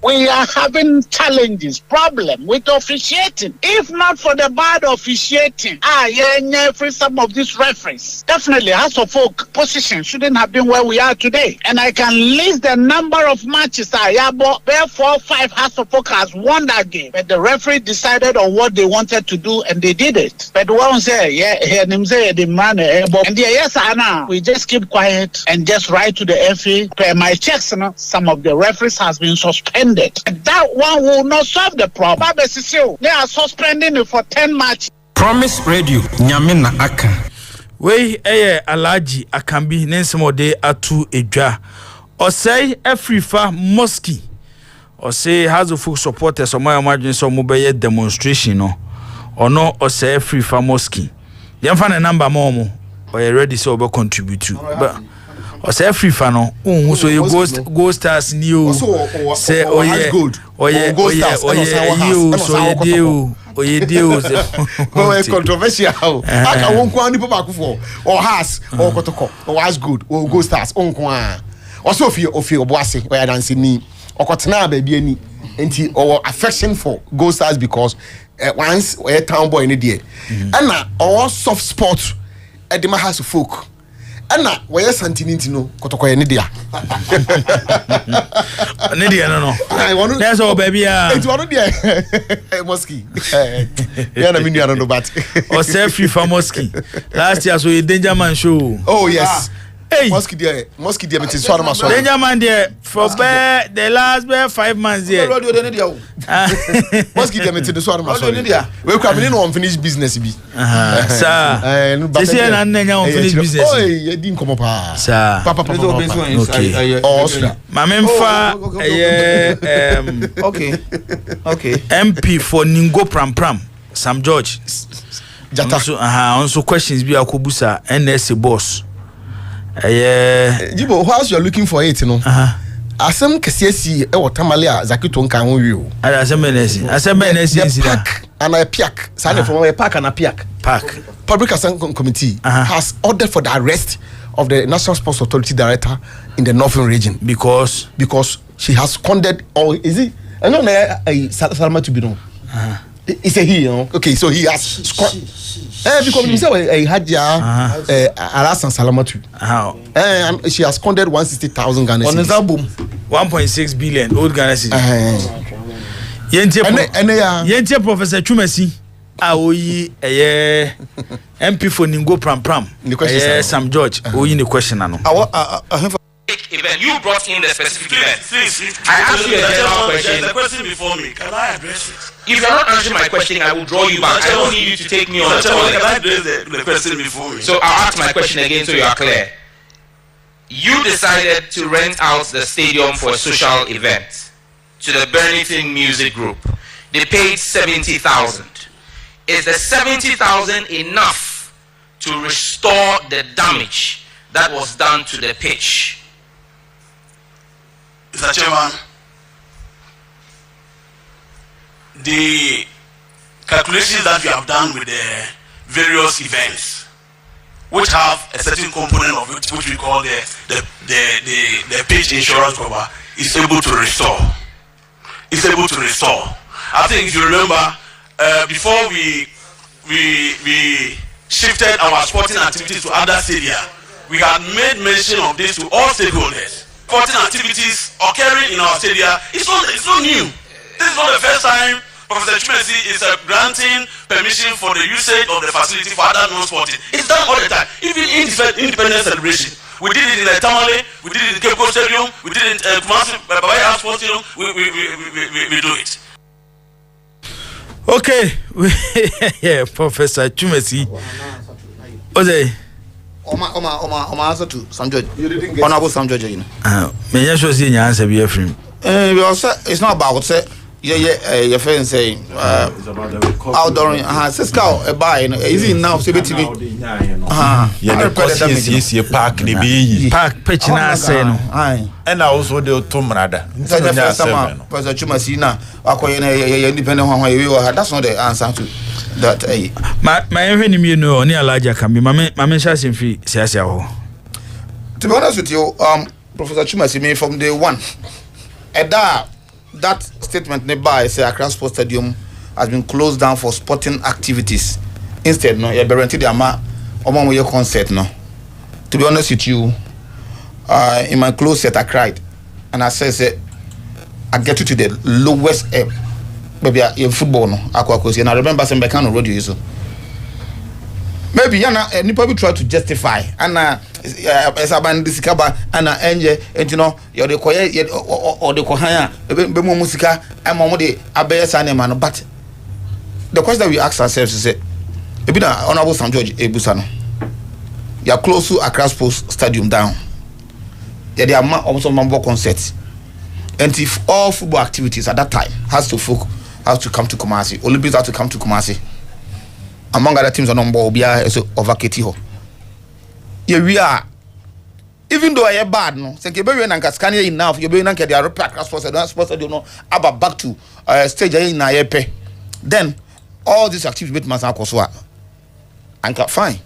We are having challenges, problem with officiating. If not for the bad officiating, for some of these referees, definitely House of Folk position shouldn't have been where we are today. And I can list the number of matches where 4 or 5 House of Folk has won that game. But the referee decided on what they wanted to do and they did it. But one say, we just keep quiet and just write to the FA. Per my checks, some of the referees has been suspended. And that one will not solve the problem. They are suspending it for 10 matches. Promise Radio, Nyamina Aka. We Alhaji Akambi Nensemode Atu Edwa. Or say Afrifa Mosque. Or say House of Folk supporters or my emergency so mobile demonstration or no or say Afrifa Mosque. You find a number more or you ready so about contribute to. But or say free fan no so you go stars new say oh yeah you so you deal controversial aka won kwa ni papa kufo or has or kotoko or has good or go stars on kwa or so ofie oboase or dance ni okotena ba bia ni enti or affection for go stars because once we town boy ni there and or soft sport at the House of Folk. Anna, where Santini no, Kotoko Nidia. Nidia, no. I want to. That's all, baby. It's one of the Mosque. Yeah, I mean, you don't know, but. Or selfie for Mosque. Last year, so a Danger Man show. Oh, yes. Hey, Mosque, dear, it is one of my Danger Man, dear, for the last 5 months, dear. Mosque, dear, it is one of my we come in unfinished business. Sir, this year, and then unfinished business. Oh, you didn't come up, sir. Papa, okay. My okay. MP for Ningo Pram, Sam George. Jata. Also questions be Akubusa, NSA boss. Jibo, whilst you're looking for it, you know. Asem kesiesi e watamale a zakito nka ho wi o. Asem NSC park and a piak. Sane from a park and a piak. Park. Public Assembly Committee has ordered for the arrest of the National Sports Authority director in the Northern region because she has squandered or is it? I don't know Salama to be no. It's a he, you know. Okay, so he has because he said a Hajia Alasan Salamatu. How? And she has squandered 160,000 Ghana cedis. On his album, 1.6 billion old Ghana cedis. Yente Professor Chumesi. Aoyi MP for Ningo Pram. Sam George. Oyi the question ano. Event you brought in the specific event. Please, I asked you a general question. There's a question before me. Can I address it? If you're not answering my question, I will draw you back. I don't need you to take me on the toilet. Can I address the question before me? So I'll ask my question again so you are clear. You decided to rent out the stadium for a social event to the Burlington Music Group. They paid 70,000. Is the 70,000 enough to restore the damage that was done to the pitch? Mr. Chairman, the calculations that we have done with the various events, which have a certain component of it, which we call the pitch insurance cover, is able to restore. It's able to restore. I think if you remember, before we we shifted our sporting activities to other stadia, we had made mention of this to all stakeholders. Sporting activities occurring in our stadia, it's not new. This is not the first time Professor Chumesi is granting permission for the usage of the facility for other non-sporting. It's done all the time, even in independence celebration. We did it in Tamale, we did it in Cape Coast Stadium, we did it in Kumasi Babaya Sports Stadium. We do it. Okay, yeah, Professor Chumesi. Ozay. Oma answer to Sam George. Honorable Sam George, you know. Me just was seeing your answer be a frame. It's not about say your friend say outdoor Cisco buy easy now say betimi yeah the park the be park pitch na say no and also the tomrada Professor Chumasi na akoye na independent one we that's not the answer to that my hwene mi no oni alaja kan me mama sha semfi siasia ho. To be honest with you, Professor Chumasi, me from day one that statement nearby say Accra Sports Stadium has been closed down for sporting activities. Instead, no, you guarantee the among your concert, no. To be honest with you, in my closet I cried, and I said, I get you to the lowest ebb. Maybe in football, no, and I remember some Bekano radio so. Maybe you probably try to justify and as about this kaba and enje and you know you're the koye or the kohaya bemo musika and momo de abeye sane man. But the question that we ask ourselves is ebi na Honorable Sam George Ebusano you are close to Accra Sports Stadium down there are also member concerts, and if all football activities at that time has to come to Kumasi, Olympics have to come to Kumasi. Among other teams on board, we are over Ketiho. Here we are. Even though I am bad, no, say Keberi and Cascania enough, you're being anchored, they are supposed to do no, about back to stage in Nayepe. Then all these activities with Masakoswa. And fine.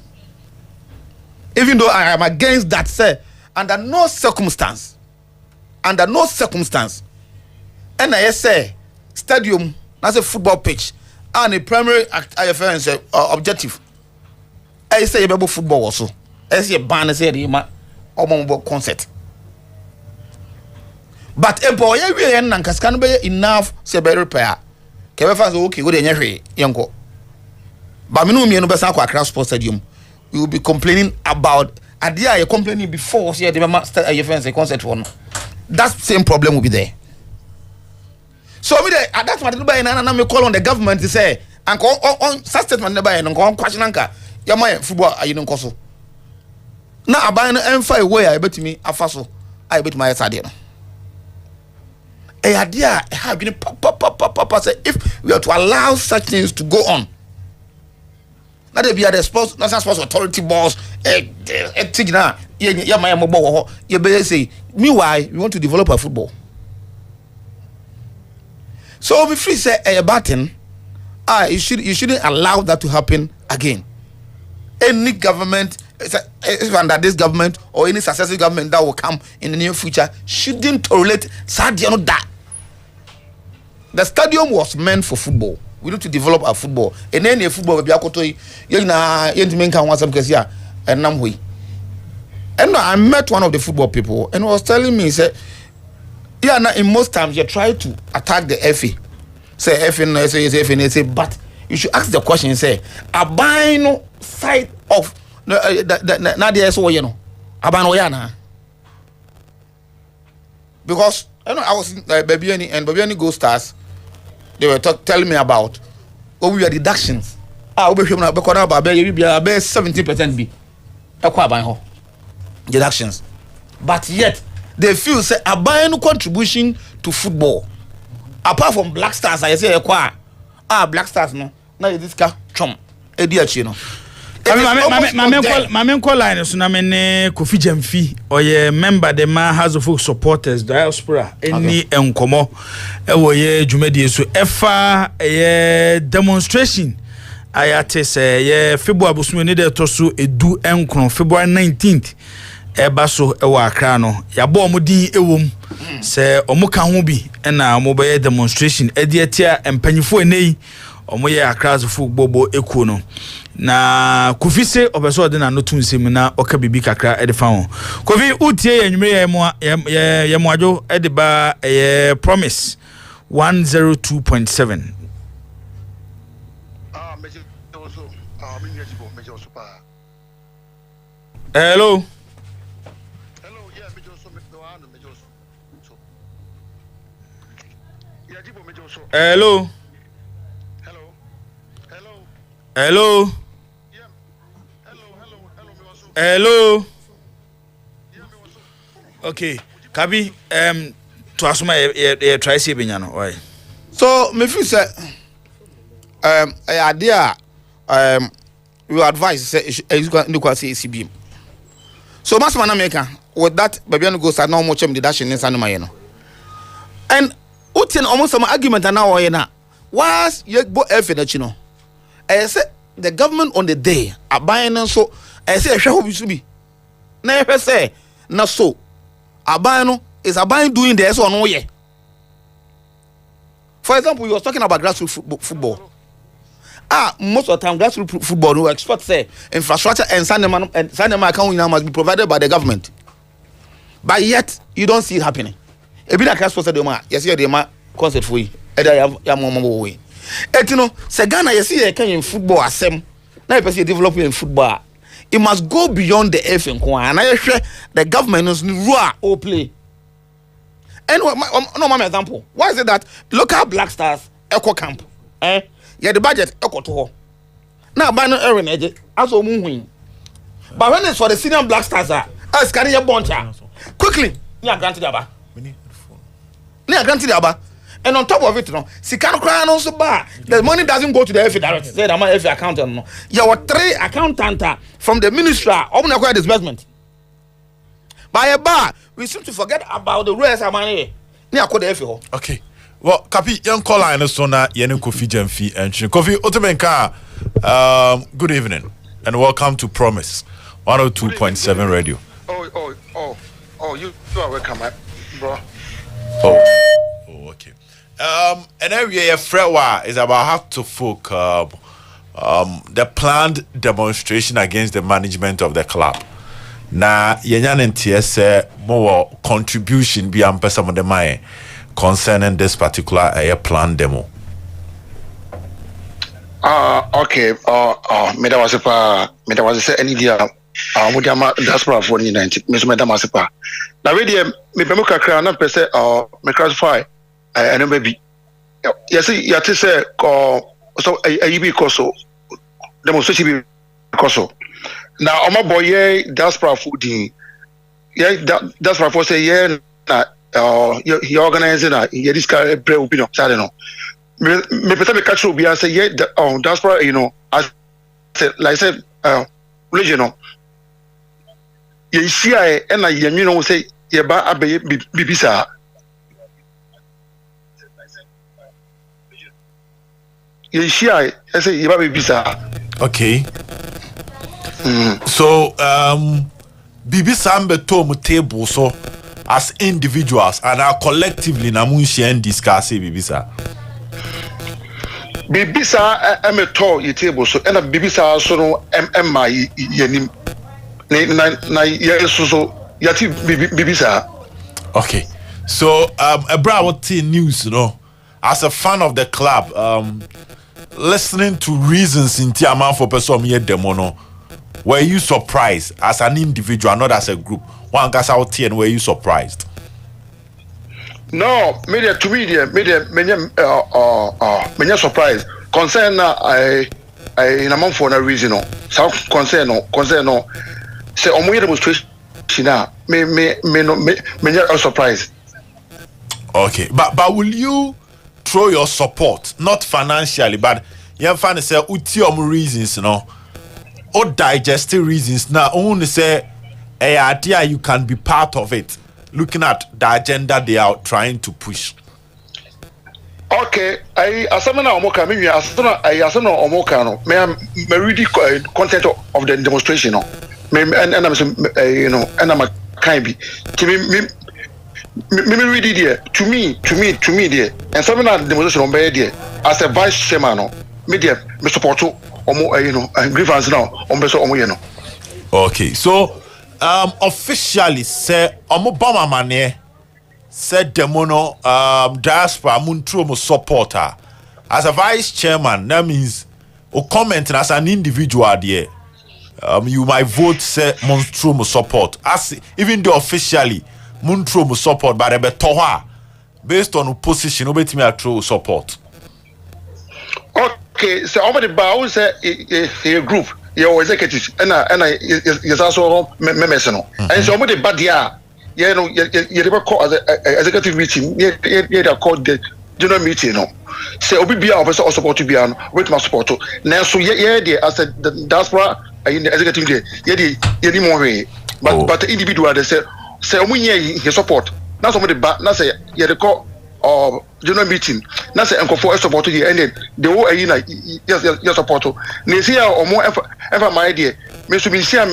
Even though I am against that, say, under no circumstance, and I say, stadium, that's a football pitch. And the primary IFN objective. I say about football also. I say ban say the concert. But boy we and can be enough say be repair. Kebe fans okay go dey nyehwe yenko. But me no me no be san kwa Accra Sports Stadium. We will be complaining about adia you complaining before say the IFN say concert one. That same problem will be there. So that's what I me call on the government to say and on such statement never and on question anka your my football you don't so now I buy an M5 way I bet me afaso I bet my side a idea have been papa say if we are to allow such things to go on now they be at the sports national sports authority boss tigna yeah my mobile you be say meanwhile we want to develop a football. So we free say a button, you shouldn't allow that to happen again. Any government, under this government or any successive government that will come in the near future shouldn't tolerate Sadiano that. The stadium was meant for football. We need to develop our football. And then the football will be akotoi. And I met one of the football people and he was telling me, he said, yeah, now in most times you try to attack the FA. Say FA, say, but you should ask the question, say, a buying side of Nadia so you know. Abanoyana. Because I was in Babiani and Babiani Go Stars, they were telling me about we are deductions. I'll be about 70% be deductions. But yet they feel say a buying contribution to football. Apart from Black Stars, I say Black Stars no. Now this car chum. Ediachi no. My call line is na me Kofi Jamfi or ye member the man House of Folk supporters diaspora any enkomo e wo ye dwumadi so efa ye demonstration ayate say ye February bosume ne de to so edu enkron February 19th eba so e wa Accra no ya bo omudin ewom se omuka ho bi na omo be demonstration e de atia empanyifo enei omoye Accra football ekuo no na Kofise obeso de na no tunsem na oka bibi kakra e de fa ho Kofi utie enwumere ye moajo e de ba promise 102.7 Hello. Hello. Hello. Hello. Okay. Kabi, to assume try see benya no. Why? So me feel say idea we advise say you can say ACB. So mas man America with that baby no go start no much the dash in sanuma no. And utin almost some argument na o ye na. Was you bo F in the no. I say the government on the day aban so I say hwe hobi su bi. Na hwe say na so aban no is aban doing the so no ye. For example, you was talking about grassroots football. Most of the time, grassroots football, no expect say infrastructure and Sanema account must be provided by the government. But yet, you don't see it happening. A bit like I supposed to do, yes, you're concert for you. Way. You know, Ghana, you see, in football, as some now you developing in football. It must go beyond the F and and I share the government is raw or play. And no, my example. Why is it that local Black Stars Echo Camp? Yeah, the budget Echo to now by no Aaron Edge as a moon. But when it's for the senior Black Stars, as carry a boncha quickly, yeah, granted aba. Yeah, granted aba. And on top of it, Sikano Crown also bar. The money doesn't go to the FA direct. Said I'm a FA accountant. No, you were 3 accountants from the ministry open acquire disbursement. By a bar, we seem to forget about the rest of money. Okay. Well, Kapi, young caller, and so now, Yenu Kofi Jemfi and Kofi Otobenka. Good evening and welcome to Promise 102.7 Radio. You are welcome, bro. Oh, okay. And every year, is about how to folk the planned demonstration against the management of the club. Na yenyan ntie more contribution be am person de mai concerning this particular plan demo. Okay. Me da was say any dia mo dia ma diaspora for 90 me so me da masepa. Na we dia me be mo kakra na pese me classify and baby. Yes you to say so ayibi koso demonstration bi koso. Now, my boy, diaspora fooding. Yeah, diaspora for say yeah. He organizing this kind of break. You know, I don't know. Me put me catch up. Say yeah. Diaspora, you know, as like I said, regional. You see, and you know say yeah, but I be bisa. You see, I say yeah, be bisa. Okay. So, Bibi Sambe Tom table so as individuals and are collectively namunshi and discuss Bibisa. Bibisa emeto ye table so and Bibisa so no emma yenim na yeso yati Bibisa. Okay. So a bravo news, you know, as a fan of the club, listening to reasons in Tiaman for person here demono. Were you surprised as an individual, not as a group? One guy out here, and were you surprised? No, media to media, many surprise. Concern I in a month for no reason. So concern no. Say on my demonstration now, many are surprised. Okay, but will you throw your support, not financially, but you have found say utium reasons, you know? Or digestive reasons now only say a idea you can be part of it looking at the agenda they are trying to push. Okay, I asamana omoka me asana omoka no me read the content of the demonstration no me and I'm you know and I'm a kind be to me read it there to me there and some of the demonstration on there as a vice chairman no media me support omo grievance now on beso omo ye no. Okay, so officially say omo bama mane said demono diaspora muntro mo supporter as a vice chairman. That means o comment as an individual there. You might vote say monstro mo support as even though officially monstro mo support but ebe toha based on position obetimi atro support. Okay, so over the bar say a group your executives and yes also members no and so over the bad there you know you never call as executive meeting you call the general meeting no say obi bia officer support bia no wait my support now so yeah there as the diaspora in the executive there you need more way but the individual they say omunye he support now some of the bad now say you call or general meeting na say enko support here and then the whole yes support na see or more ever my idea me so me share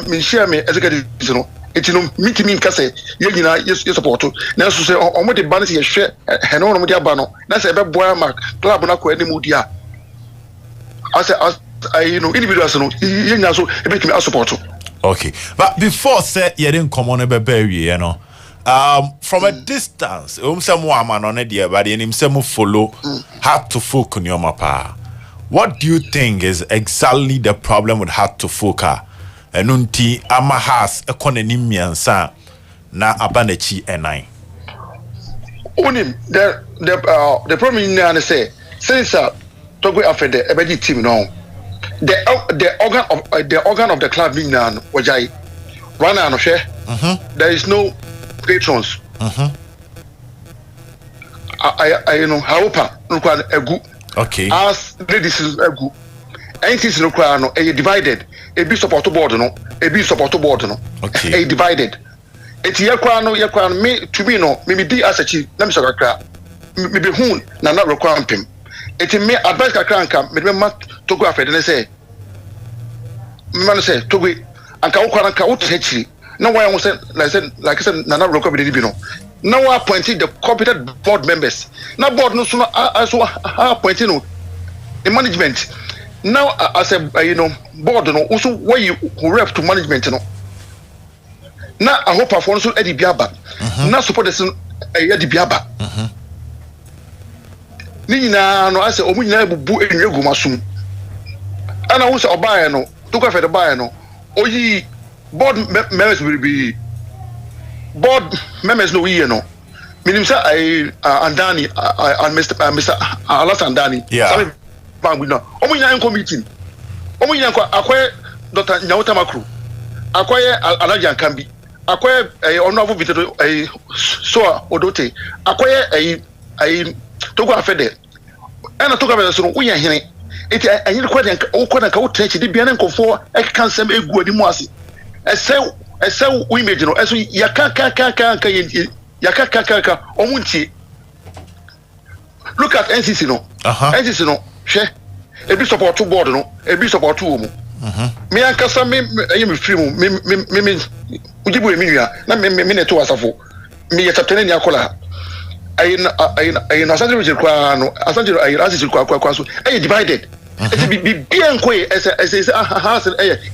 me executive no it no meet me nkase ye nyina yes support na so say o mo de ban say hwe he no mo de aba no na say be boy mark club na ko enimu dia as individuals no ye nya so e be me support. Okay, but before say ye didn't come on e be we you know from a distance, follow hard to folk on your mapa. What do you think is exactly the problem with hard to folk? Enunti amahas ekonenimian sa na abanechi enai. Unim the problem in say since Togo afede ebedi team no the organ of the club being nan wajai run and share. There is no patrons. I however okay as ladies egu entities no cry no a divided a be support board no a be support board no okay a divided it ye kwa no me to me no me di as a chief na me so kakra me be hu na require pim it me advice kakra nka me ma to go afede ne say me say to go anka wo kwa nka wo techi now why I say like I said Nana Rokobi Dibino. Now I appointed the competent board members. Now board no sooner also appointing the management. Now I said board no also where you rep to management no. Now I hope I also Eddie Biaba. Now support the Eddie Biaba. Nina no I say omunyina bubu enwegu masum. Ana wo say obaye no to go for the buyer no. Oyi board members will be board members no we no meaning say Andani and Mr. Alas Andani yeah we no omunya nko meeting omunya nko akwa Dr. Nyawota Makru akwa Alaja Kambi akwa honorable Vito so Odote akwa Togo afede and Togo afede so we hene it anyi kwa den okwa ka wotre de bia ne nkofo e kan sem egu animu ase ese we image no eso yakaka omunti look at NCC no NCC no hwe e bi support board no e bi support wo mu me ankasa me free mu me ujibu eminua na me neto asafo me yetaptene ni akola ayi na sanjiro kwa no asanjiro ayi asisi kwa so ayi divided it be bien kwe as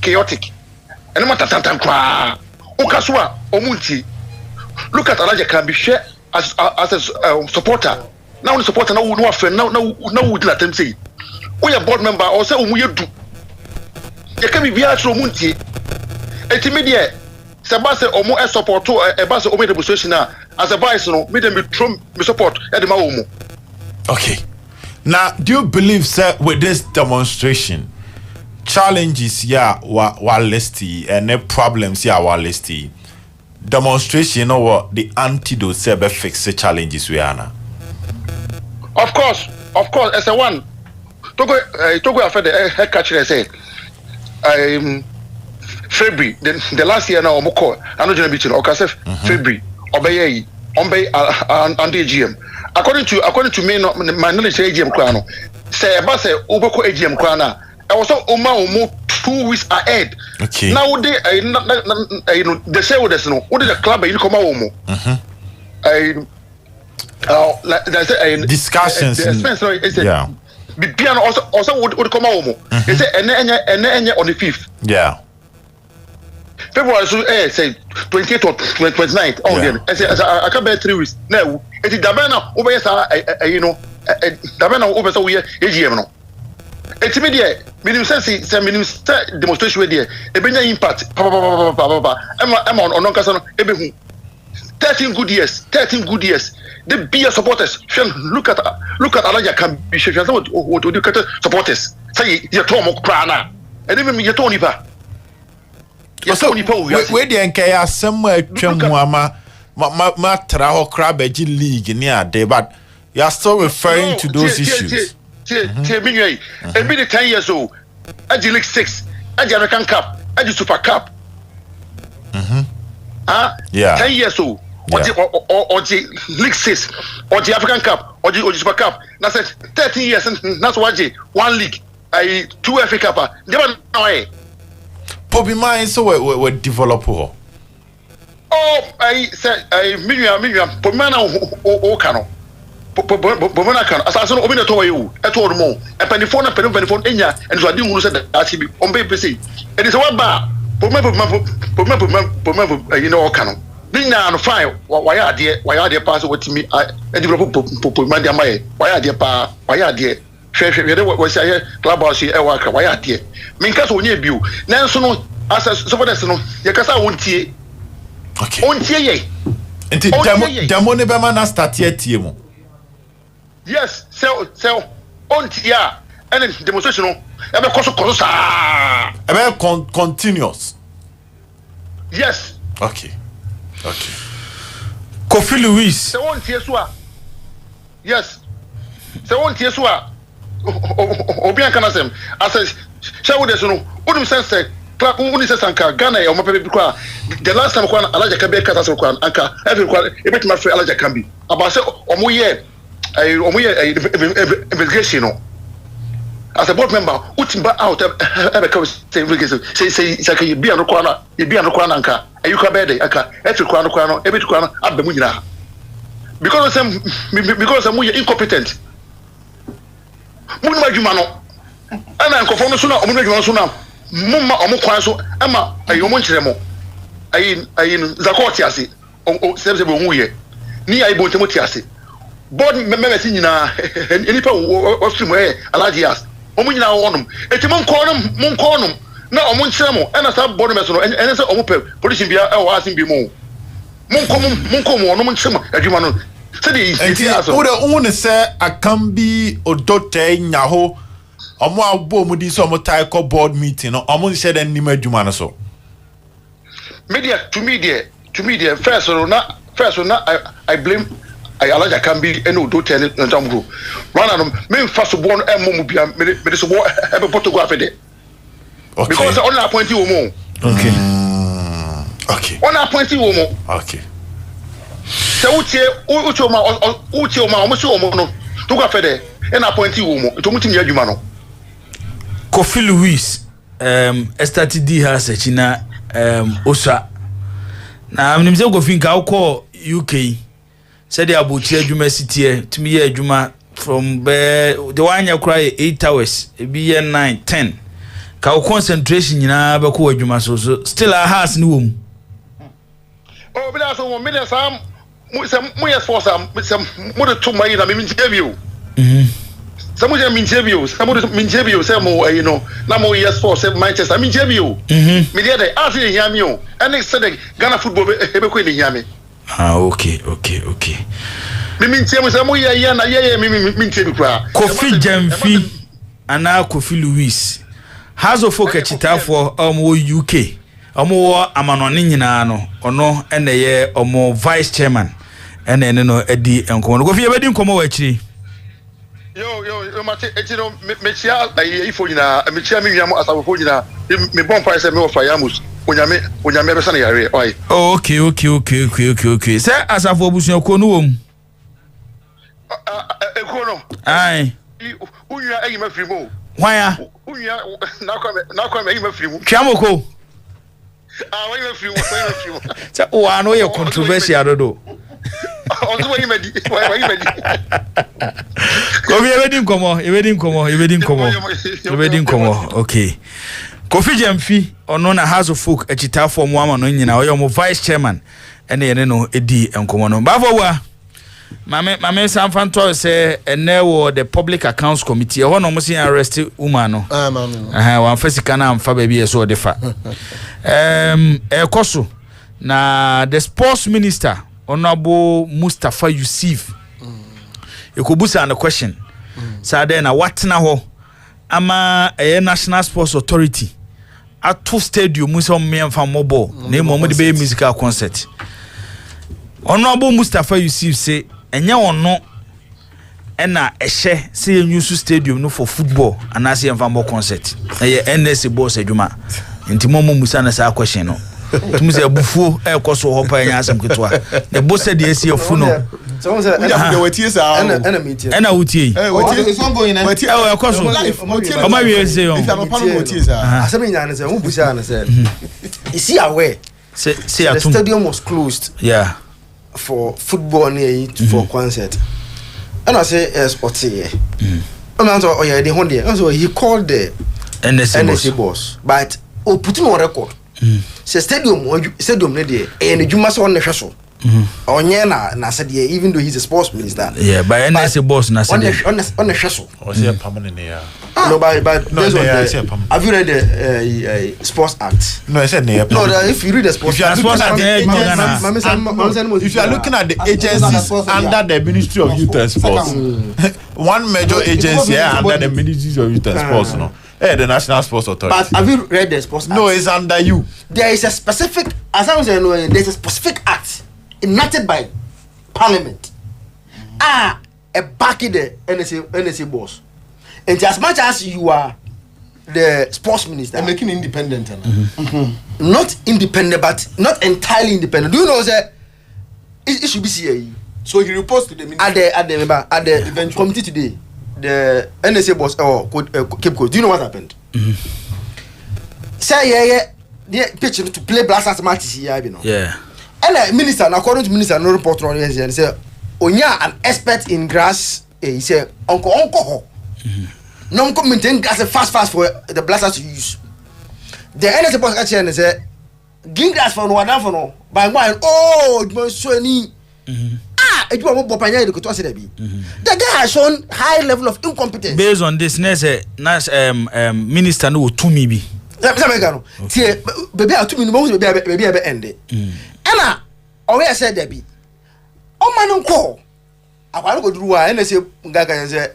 chaotic and matter tantan kwa ukaswa omunti look at Alaja can be share as a supporter now the supporter now no friend now would let them say we are board member or say omuye do you can be via omunti etimedia sabase omo support to e ba se omo demonstration as a vice no me dem be support e de ma omo. Okay, now do you believe sir with this demonstration challenges were listed and the problems were listed. Demonstration, you know what the antidote say be fix the challenges we are now. Of course, as a one. Togo after the catch say February the last year now omoko anu jena bichi o ka say February obey and AGM. According to me no my knowledge AGM kra no say e ba say oboko AGM kra na I was almost 2 weeks ahead. Okay. Now they the shareholders no what the club you come out discussions yeah. bibia no also would come home. They say ene on the 5th. Yeah. February so say 28th or 29th. Oh then. I say I can bear 3 weeks. Now it is dabana over you know dabana over so we AGM no. Etimi there minimum sense minimum demonstration there e benya impact am on kasa no e be hu 13 good years the beer supporters look at Alaja can be sure what do you supporters say you to mo kra na and even you to nipa so we dey enkai asem atwam ama ma tra ho kra beji league ni ade but you are still referring to those issues. And be the 10 years old, at the League 6, at the American Cup, at the Super Cup. 10 years old, or the League 6, or the African Cup, or the Super Cup. That's 13 years, and that's what 1 league, 2 FA Cup. Never know. Pobi mine so we develop. Oh, I said, million, Pomana or Cano. Bomana kan asase no obi na to you eto mo e penifo na penifo enya and so adi hunu se da ati bi on be pese e dey say what ba bomma you know kan no bi na no fine why ade pass what me e develop bomma dia mai why ade pa why ade hwe dey we say club house e wa ka why ade min ka so onye biu nanso no asase so for this no ye kasa wontie okay ontie ye enti demo ne be ma na start here tie mo. Yes, so on tia and demonstration no e be koso sa e be continuous. Yes. Okay. Kofi Louis. So on tia so yes. So on tia so obi an kana sem as shawo de so no odum sense clap uni se sanka Ghana e o mapepe bi kwa the last time kwa Alaja Kambi kata so kwa anka every kwa e betima free Alaja Kambi about say omo ye investigation no as a board member utimba out ebe say investigation say can you be an kwa na nka you ka bede aka every kwa no ebe kwa no abemu nyina because some we incompetent munuma djuma no ana nkofo no so na omunuma djuma so na mumma omukwan so ama ayomo nkyeremo ayin zakoti ase o sebe hu ye ni ayi bontemo ti ase board members nyina enipa o stream Alajias omu nyina wonum etimo nkonum na omu nkyeremo na sa board members no ene se omu pe position bia e wo asin bi mu munkom onum nkyeremo adwuma no se de enti aso wo de unu se Akambi odote nyaho omo abo mu di so omo taiko board meeting no omo nse de nima adwuma no so media to media first na I blame Alaja Kambi eno do ten ntamgo run am me fast born emo bia me so bo e be Portugal afede because on appointee wo mo okay on appointee wo mo okay so uche o ma o mo so mo no to go afede en appointee wo mo to mutimi adwuma no Kofi Louis started di ha sechina osa na mnimze Kofi nka ukọ UK said the abuchi adwuma sitie tumi ye adwuma from the one ya cry 8 hours e bi ye 9 10 ka o concentration nyina be ko adwuma so still a house ni wom oh bi da so mo me da sam mo yes for sam mo de to mai na me interview some of them interview say mo you know na mo yes for say Manchester interview me dey ask you hear me o and say Ghana football e be ko ni hear me. Okay. Me say mo ye na ye me interview kwa Kofi Jamfi ana Kofi Louis hazo folk chitafo UK omo amanone nyina no ono ene ye omo vice chairman ene no edi enkomo Kofi ye bedi nkomo wa chiri yo mate etino me chia ifo nyina me chia me nwiamo asafo nyina me bon pa say me ofa yamus onyame be sana yare oi okay say asafo obusuan ko no wom eko no ai unya ayi mafrimo hwan unya na kwa me ayi mafrimo twamoko why mafrimo say o no ye controversial dodo Okay. Kofi Jamfi ono na House of Folk echita for mo ama no nyina oyo vice chairman ene ye no edi enkomo no bafo wa mame Sanfanto say ene wo the public accounts committee ho no mo se arrest woman no wan fasika na amfa ba bi so defa ekoso na the sports minister honorable Mustafa Yusuf ekobusa an question sa then na watna ho ama National Sports Authority at two stadium muso memfa mobile na mo de be musical concert honorable Mustafa Yusuf say enya ono ena ehye say nyusu stadium no for football and as memfa mobile concert NSC boss adwuma nti momo musa na sa question no tumi say abufuo ekoso ho pa enya asem ketwa the boss said the AC of no so say ena meeting ena utie it's ongoing na ekoso o ma wie say on if am pan motie sa asem nya na say who busa na say is he aware say the stadium was closed for football and for concert and I say sports here oh yeah the one there so he called the NSC boss but put him on record say stadium ne dey and Juma so on the show onye na said even though he's a sports minister but NSC boss na said on the show or say permanent here no but have you read the sports act no I said no if you read the sports act if you are looking at the agencies under the Ministry of Youth and Sports one major agency under the Ministry of Youth and Sports no the National Sports Authority. But have you read the sports act? No, it's under you. There is a specific, as I was saying, there's a specific act enacted by Parliament. A backing the NSA boss. And as much as you are the sports minister, and making independent, not independent, but not entirely independent. Do you know that it should be CAE? So he reports to the minister at the committee today. The NSA boss Cape Coast. Do you know what happened? Say pitch to play blasters matches here, you know. And the minister, according to minister, no report on it, and say, Onya an expert in grass. He said, Uncle. No maintain grass fast for the blasters to use. The NSA boss actually and say, Ging grass for no one for no. By one, it was so any. The guy has shown high level of incompetence. Based on this, minister no to me be. Baby, I to me baby end it. Emma, always said there be. Oh man, call. I want to go through and say Gaga say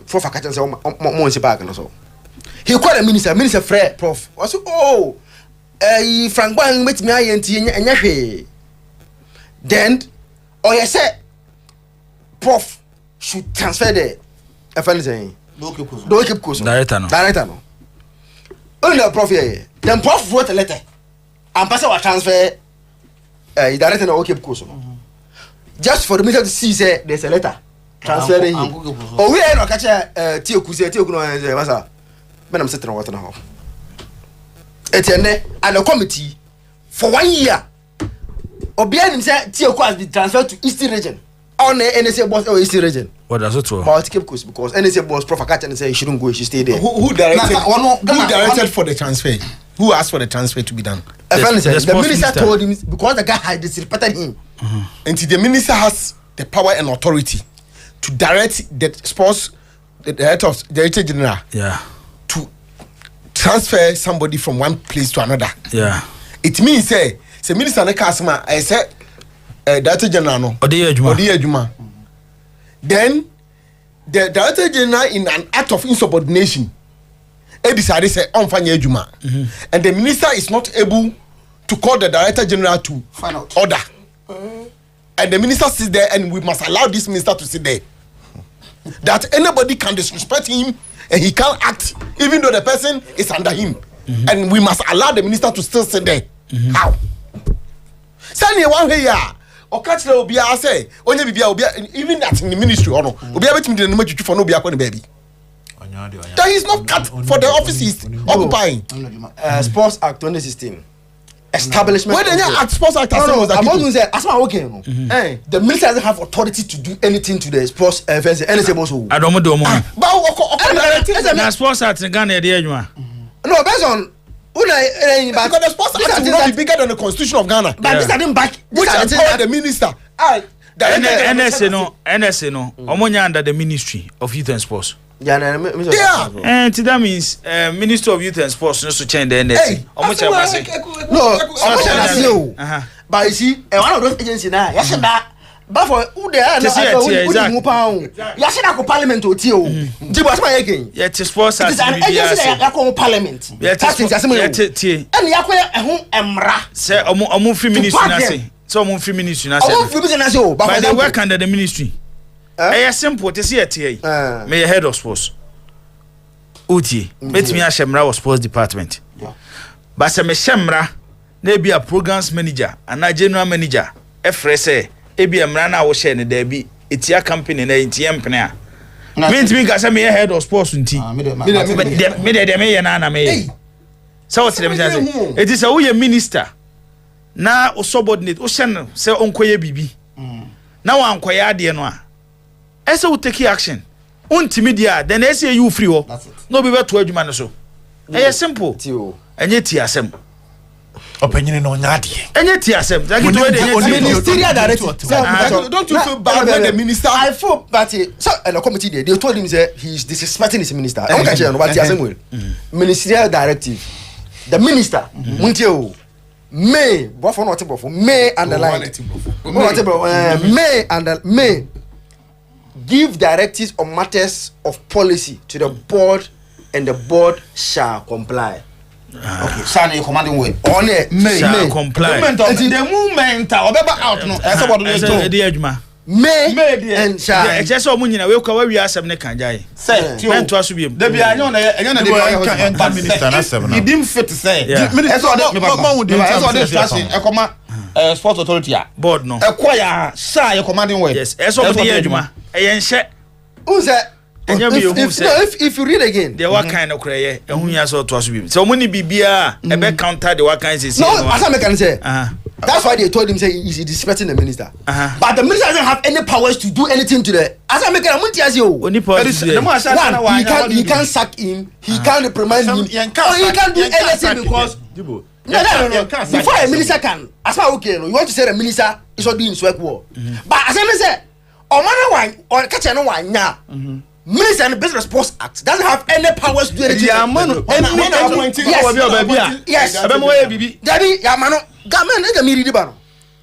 for facators or Monsipark and so. He called a minister Fred Prof. I said, oh, Frank Wang met me and then you said Prof should transfer the FNZ. Don't keep course. Director no. Only the Prof here. Then Prof wrote a letter and pass our transfer. Director no keep course. Just for the minister to see say there's a letter transferring him. Oh we are not catch Tio Kuse masa. When I'm sitting on water now. Etienne and the committee for 1 year. Obianim say Tio has been transferred to Eastern region. On the NSA boss or Eastern region. What does it do? But Cape Coast because NSA boss Prof Akacha and say he shouldn't go, he should stay there. Who directed for the transfer? Who asked for the transfer to be done? The minister told him because the guy had disrespected him. And the minister has the power and authority to direct the sports, the director general, to transfer somebody from one place to another. It means say minister ne kasma I say director general no Odiyejuma. Then the director general in an act of insubordination decided say onfanya ejuma, and the minister is not able to call the director general to order, and the minister sits there, and we must allow this minister to sit there. That anybody can disrespect him and he can't act even though the person is under him, and we must allow the minister to still sit there. How? Sani one way ya o catch the obi a say onye bibia obi even that in the ministry or no obi a betimi the name tutu for no obi akọ baby. That is not cut for the office he's occupying. Sports Act 2016 establishment. When they at sports act, I'm not going to say as okay. The minister doesn't have authority to do anything to the sports fence. NSA also. I don't do more. But sports act in Ghana, no, based on. Because the sports act will not be bigger than the constitution of Ghana. But this I didn't back. Which empower the minister. NSA no. Omonya under the Ministry of Youth and Sports. Yeah. And that means Minister of Youth and Sports no to change the NSA. No, but you see, one of those agencies now, yes, that. But for who they are, yes, parliament to tell. Jibo, my again. Yet, sports it is an agency that call parliament. That's it. And Yakwe Emra. Say, Omu ministry. So, Omu ministry. But they work under the ministry. I simple to see it here. May head of sports. Uti, met me a Shemra of sports department. But some Shemra, they be a programs manager and a general manager. FRSA, Ebi Amrana was sharing there be it's your company, and it's your employer. Means me, because I'm a head of sports in tea. So what's the it is a minister. Now, subordinate, Ocean, say Uncle Bibi. Now, I'm quite dear no. Esa will take action. Media, then they say you free. No be better to man so. Simple. And yet TSM. Opinion on Nadi. And yet TSM. Ministerial director. Don't you feel bad when the minister? I feel that so and a committee there, they told him that he's disrespecting his minister. I don't know what TSM will. Ministerial directive. The minister, Muntio, may, what for not for may underline. May and may. Give directives on matters of policy to the board, and the board shall comply. Okay, Sani, you commanding way. On it, may comply. The movement, out no. That's what we do. May and shall. Just so many we go we are 7 kanjai. Say, meant to us to be. There be I know the minister. He didn't fit to say. That's what sports authority board no. Acquire sir your commanding way. Yes, that's what the adwuma. Who's that? If you read again, there what kind of cray, and who has all to us. So many bibia, a back counter the what kinds is. No, as I can say. That's why they told him say he's disrespecting the minister. But the minister doesn't have any powers to do anything to the. As I make a multi he can't sack him, he can't reprimand him, he can't do anything because. No. Before a minister can, as far okay, you want to say the minister is not doing sweat war. But as I say, or catch one now. Minister and Business Post Act doesn't have any powers to do anything. Yes.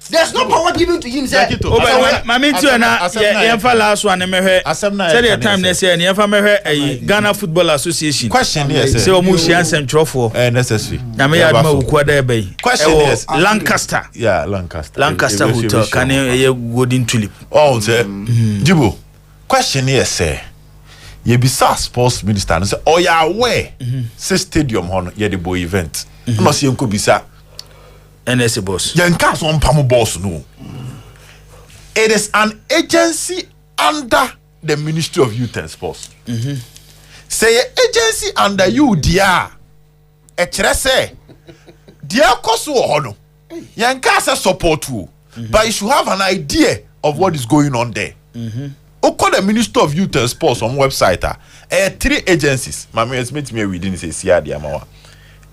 There's no power given to him. Mami too na yemfa last one mehwe. Say the time they say yemfa mehwe Ghana Football Association. Question yes. Say omu hia nsɛmtwerɛfo. Necessary. Na me yad ma wuku da ebe. Question yes. Lancaster. Yeah, Lancaster. Lancaster Hotel can ye golden tulip. Oh, say. Jibo. Question yes say. Ye be sports minister and say oh ya aware say stadium hono ye the boy event. No see enko bisa NSA boss. Yanka so mpamo boss no. It is an agency under the Ministry of Youth and Sports. Say agency under you dia. E kire say dia koso hono. Yanka say support you. But you should have an idea of what is going on there. Oko the Minister of Youth and Sports on website 3 agencies. Mama estimate me reading say sia dia mawa.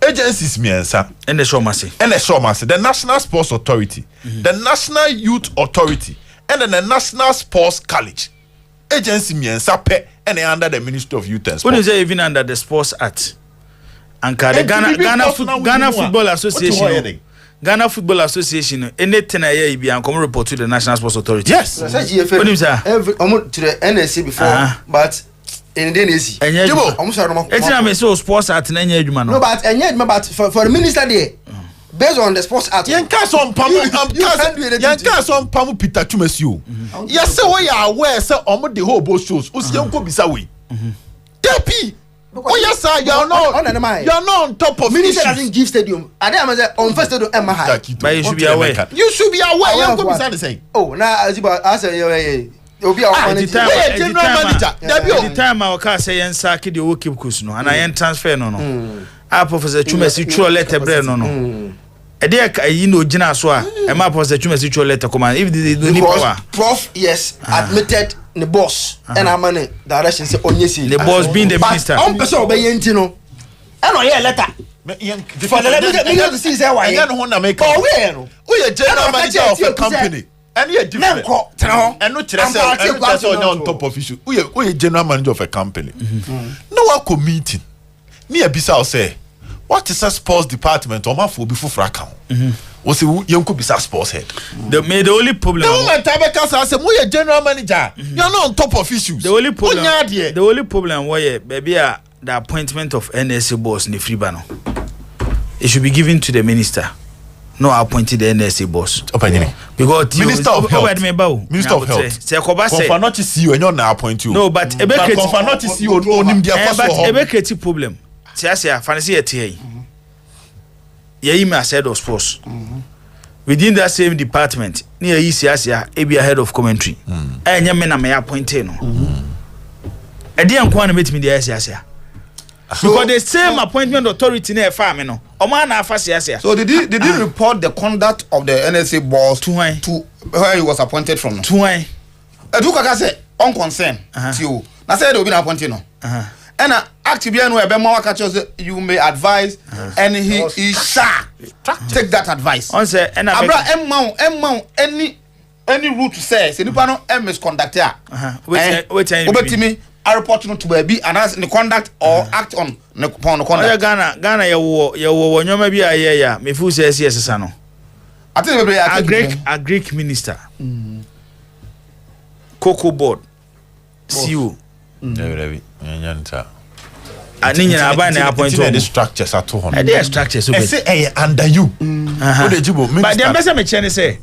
Agencies miensa and the showmasi the National Sports Authority, the National Youth Authority, and then the National Sports College. Agency miensa pe and under the Ministry of Youth and Sports. What is even under the Sports Act? And the Ghana Football Association. Ghana Football Association anything I hear be and come report to the National Sports Authority. Yes. What is that? To the NSC before, but in the NSC. It's not me so sports at any no. No, but for the minister there, based on the sports act. Yanka some pamu Peter Chumesio. Yes, say we are aware say the whole boat shows. Usi yanko bisa we. Depi. Oh yes, sir. You are not on top of minister doesn't give stadium. I say on first stadium but you should be aware. You should be aware. Yanko bisa the same. Oh, now I say obi a the time I can say yen saki the work keep no and I transfer no. Professor Chumesi throw letter bread no. you know Gina so a map was the chuma situation letter command if they don't need power. Prof yes admitted the boss and I'm on direction say onyesi. The boss being the minister. On person obey ntino. And on here letter. For the letter to see say why. Oh we no. We general manager of a company. And you different. And no chese on top official. We general manager of a company. No one meeting. Me abisa say what is a sports department or man for before fraka? Was you could be a sports head. The only problem. The moment I say we a general manager. You're not on top of issues. The only problem why baby the appointment of NSA boss in the free banner. It should be given to the minister. No appointed the NSA boss. Because Minister of Health. Minister of Health. Say Koba not to see you and you're not appoint you. No, but Kofa not to see you on him there but ebe problem. Say fancy it here. Ye said of sports. Within that same department, near Isiasia, be a head of commentary. And Yamena may appoint no. I didn't want to meet me the Isiasia. Because the same appointment authority near farm, no. So did he report the conduct of the NSA boss to where he was appointed from? To why? Eduka say on concern to you. Na say they will be appointed no. And actively no ebe ma catch you may advise and he shall take that advice. On say and abra emma any rule to say say nipa no misconduct ya. Which obetimi a report no to be and as the conduct or act on the conduct. Ghana you nyoma bi aye ya me fu say yes no. I think a Greek minister. Cocoa board. CEO. And in your appointment the structures are 200. They are structures so say under you. But the person me chene say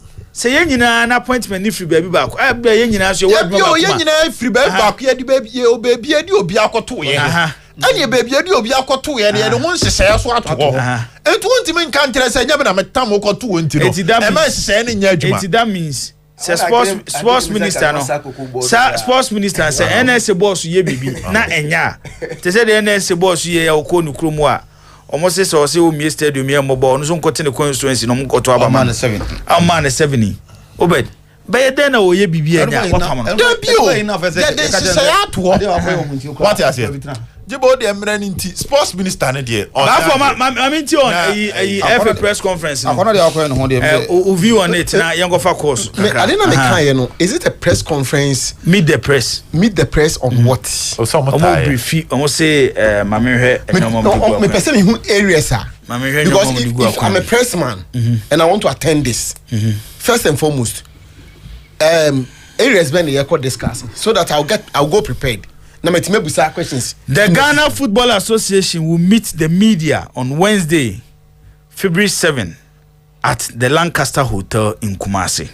yen nyina an appointment if baby back be yen nyina so word no yen nyina free baby back ye di baby ye di obi akoto ye ani baby ye di obi akoto ye ne won sese so ato ho entu won timi nka ntere say nya be na metam akoto won ti no e ma sese ne nya adwuma that means say sports minister no sports minister say NSA boss ye bibi na enya te say the NSA boss ye okọ nukromu a almost say so say o mi stadium here mo ball no so nkote ne constituency no mko to aba man 7 man 7 obed be dey na o ye bibi enya akwa no dey bi o say ato what you say Jibo de emrani nti sports minister ne de I mean ti on a press conference no akono de akono no ho de o view on it na yengo fa course I didn't know the no is it a press conference meet the press on what omo brief omo say mama hwe me person who areas are because if I'm a press man and I want to attend this first and foremost areas when they could discuss so that I'll go prepared. Questions. The Ghana Football Association will meet the media on Wednesday, February 7 at the Lancaster Hotel in Kumasi.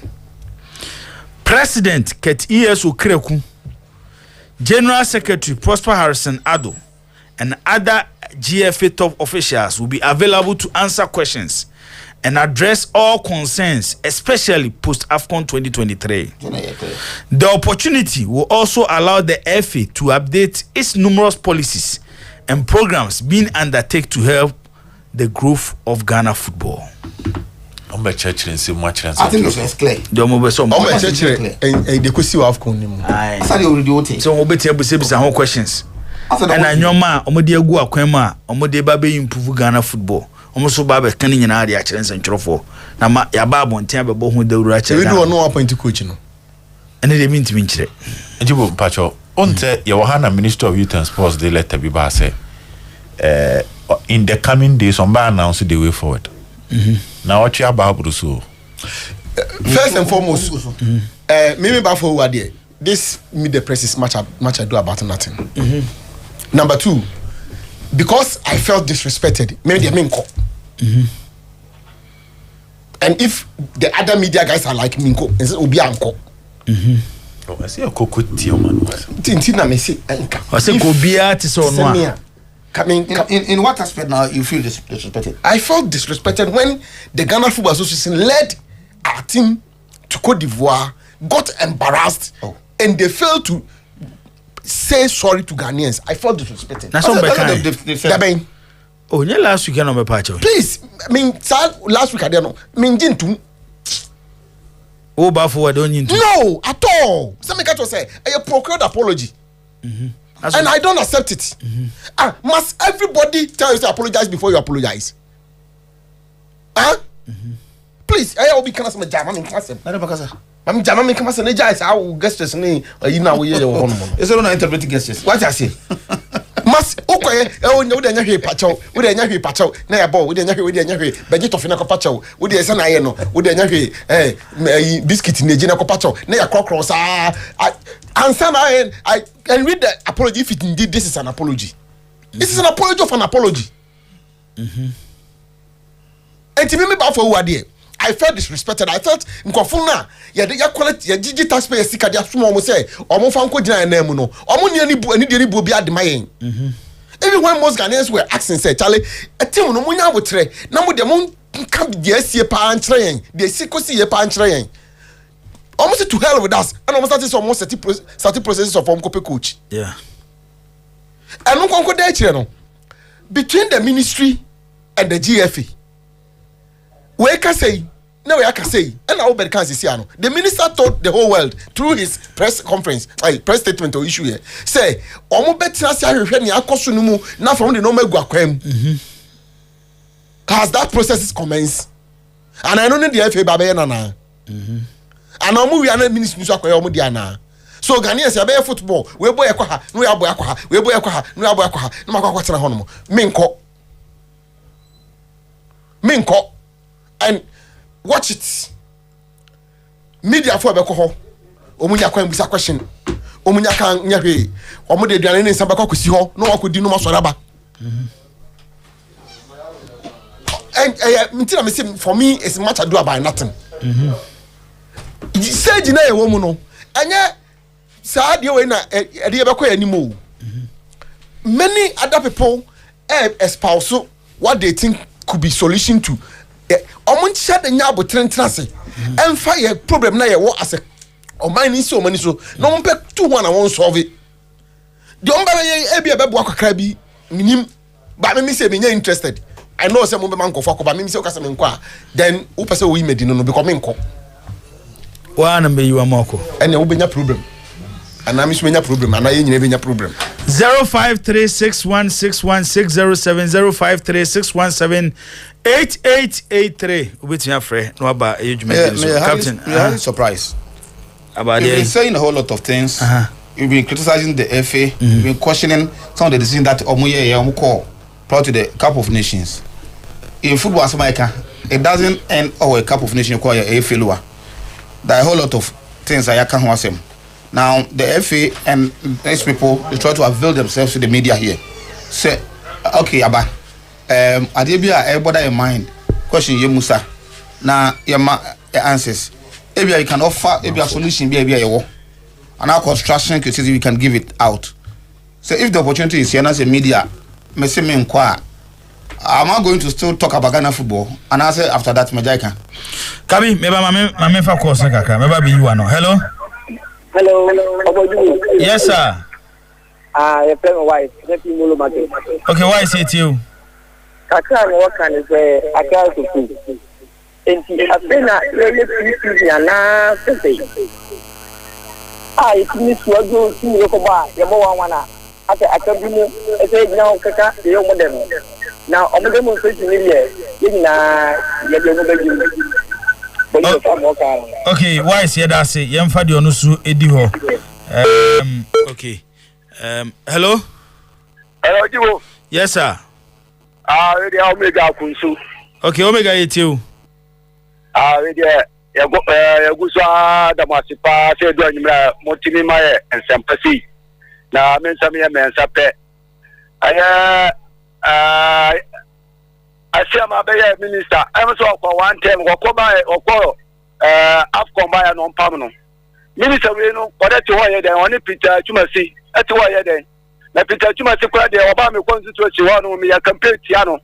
President Ket E.S. Okreku, General Secretary Prosper Harrison Ado, and other GFA top officials will be available to answer questions and address all concerns, especially post-AFCON 2023. The opportunity will also allow the FA to update its numerous policies and programs being undertaken to help the growth of Ghana football. I think it's clear. The so questions. And I know ma omode agu akwema omode ba be improve Ghana football. Omoso ba be kan nyina ade a kire nsentrofo na ma ya ba abonten be bo hu dawura kire. We do no appoint coach no. Ene de mint min kire. Njibo mpacho onte ye Hana Minister of Youth and Sports they let be ba say in the coming days on ba announce the way forward. Now what you about so first and foremost me ba for what there this meet the press is much ado about nothing. Number two, because I felt disrespected, maybe they mean call. And if the other media guys are like Minko, and say Obi Anko. Oh, I see a cocoa tea man. Tintina me say Anka. I say Kobia to so no. In what aspect now you feel disrespected? I felt disrespected when the Ghana Football Association led our team to Cote d'Ivoire, got embarrassed, and they failed to say sorry to Ghanaians. I felt disrespected. That's what Oh, yeah, last week no me patch. Please, last week I don't know. Jintum. Oh, but for don't you? No, at all. Some catch say I procured apology. And I don't accept it. Must everybody tell you to apologize before you apologize? Huh? Please, I will be kind of some jam. I'm class. I'm jamming come as an agent. I will guess this name. You know, we are one. It's not interpreting guesses. What I say? Must okay. Oh, no, then you hear Pacho. Would I hear Pacho? Nay, a ball. Would I hear? Budget of Inaco Pacho. Would I say I know? Would I hear? Biscuit in the Ginaco Pacho. Nay, a cross. And some I can read the apology if it indeed this is an apology. This is an apology of an apology. And to me, for who are there? I felt disrespected. I felt nkofuna ya quality ya digital taxpayer sika dia so mo say omo fa nko dina na mu no omo ni ani de bu obi adema yen even when most Ghanaians were asking say Charlie a team no munya abotre na mo de mo kan de asie pa ankyere yen de sikosi ye pa ankyere yen almost to hell with us and almost started almost started processes of Omkope coach and no konko dey kire no between the ministry and the GFA we can say no, I can say, and I hope can see the minister told the whole world through his press conference, press statement or issue here. Say, Omo betina si ahwehwe ni akosunumu na from the normal guakwem. Has that process commenced? And I don't need the FA babe na. And Omo we are minister so akoya Omo dia na. So Ghanaians ya be football, we boy akwa ha, no ya boy akwa ha, we boy akwa ha, no ya boy akwa ha, no makwa tena hono mo. Minko. And watch it. Media for be ko ho. Omunya kwan bisa question. Omunya kan nyahwe. Omo de duane ne nsaba kwakosi ho. No wakodi no masoraba. And until I say for me it's much ado about nothing. Say jina e wo mu no. Anya saa de we na e de be ko animo. Many other people espouse what they think could be solution to omun shade nya abotrentrase emfa ye problem na ye wo as o man ni so mani so no mo pe 2 na won solve it the omba ye e bia bebo akakra bi minim ba me say me nya interested I know say mo be man kofo akoba me say o kasa me nko a then wo pese wo yimedi no because me nko wa na be yiwa mako ene wo benya problem ana mi so benya problem ana ye nyina benya problem 053616170536178883 obetia frɛ no aba Eugene Adu captain I'm surprised about you've been saying a whole lot of things. You've been criticizing the FA, you've been questioning some of the decisions that omo call brought to the Cup of Nations. In football as America, it doesn't end a Cup of Nations call a failure. There are a whole lot of things that I can't watch them. Now the FA and these people they try to avail themselves to the media here. Say, okay, Abba, Adebia, everybody in mind. Question you Musa. Now your answers. Maybe you can offer maybe a solution, maybe a war. And our construction criticism we can give it out. So if the opportunity is here as a media, me say me inquire. Am I going to still talk about Ghana football? And I say after that, Majaika. Kabi, meba mame fa course kaka. Meba be you ano. Hello. Hello. Yes sir. Your friend wife. Okay, why is it you? Kakra no work and say akra to food. Enti afena lele pisi na sese. It means you go to Yokoba, your one. After I can be now kaka the young modern. Now on the demonstration okay, why is that say yemfa de onu su edi ho. Okay. Hello? Hello, Jibo. Yes sir. We dey Omega Kunsu. Okay, Omega you. We dey Yagusa Damasipa say do anyimra motimi maye ensempasi. Na mensame ye mensape. I see my baby minister. I'm so for one time. Afcon by non permanent. Minister, we know what that you are there. Only Peter Chumasi. That's why then. Na Peter Chumasi the Obama constituency one me a campaign piano.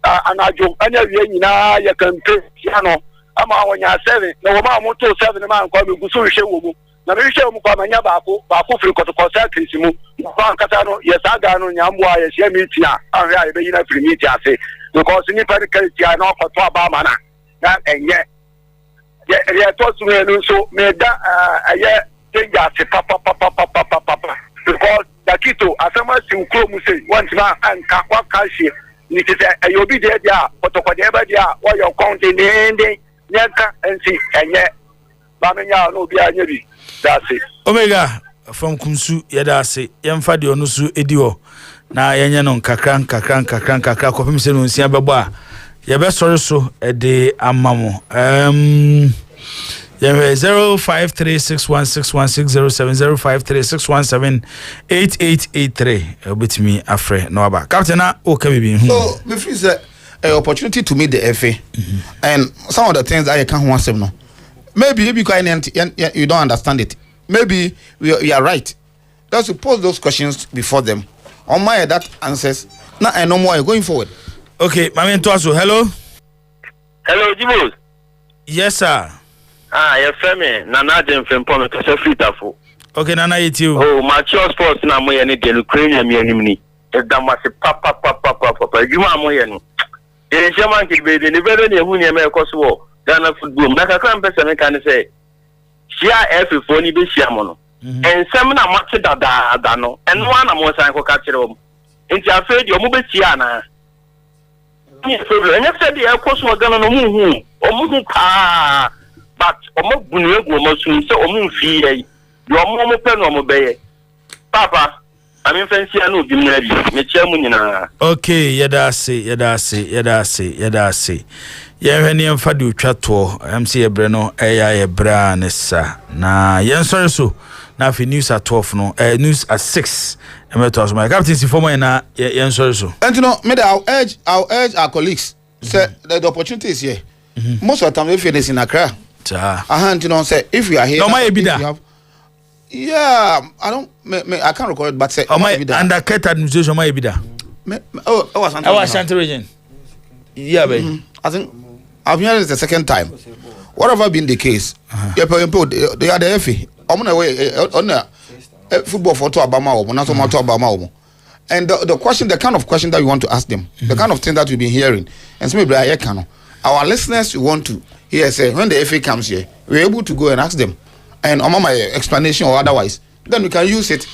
And I joke. And you na ya campaign piano. I'm on your 7. No, I'm 7 man call me Gusu Shewu. na me hwe mu kwa manya baako firi kotokosa krisimu kwa nkata no yesaga no nyamboa ye hia meeting ahwe a ye be yina firi meeting ase because ni pari kristian na okoto aba mana na enye ye to su no so me da aye danger se papa because dakito asema si ukro mu sei wantima anka kwa kashi ni te say ayobi de dia kotokode ba dia wo yo konte nende nyaka ensi enye ba menya no bi anya bi that's it. Omega from Kumsu yadase yemfa de onu su ediwo na yenye no kakra kopim se no nsia bebo a ye be sori so e de amamo 05361616070536178883 obetimi afre no aba captain na o ka bibi so me feel say opportunity to meet the FA and some of the things that you can't want no maybe you don't understand it maybe we are right just to pose those questions before them on my that answers now I know more going forward. Okay mami ntoaso hello Jibos. Yes sir. Your family, Nana Dem from Pomme, Free. Okay, Nana, it's you. Oh, mature sports now, my any Ukrainian Yanimini. If that must papa. You are Moyani. In Shaman, the never near who near Kosovo, Ghana football. Naka person can say, Shia every phony be Shamono. And some are much dano, and one are more Sanko Catcher. Into afraid your mobile Tiana. And you said the Kosovo Ghana no moon, or moon. But omo bunye go so omo fie yo omo pe no omo beye papa ami fancy anu bi mra bi me chia mu nyina. Okay yeda ase ye hwani emfa de otwa to MC ebre no eya ye bra ne sa na yen sorry so na fi news at 12 no news at 6 emeto so my captain si former na yen sorry so and you know me I'll urge our colleagues say the opportunity is here. Most of the time we finish in Accra. You know, say if you are here, no, my bida. Yeah, I can't record it, but say under Ket administration, my bida. I was Shanty region. Yeah, baby. I think I've heard it the second time. Whatever been the case, they are the FA. I'm on the way on football for to Obama, not so much to Obama. And the question, the kind of question that you want to ask them, the kind of thing that we've been hearing, and so maybe our listeners want to hear say when the FA comes here, we're able to go and ask them, and on my explanation or otherwise, then we can use it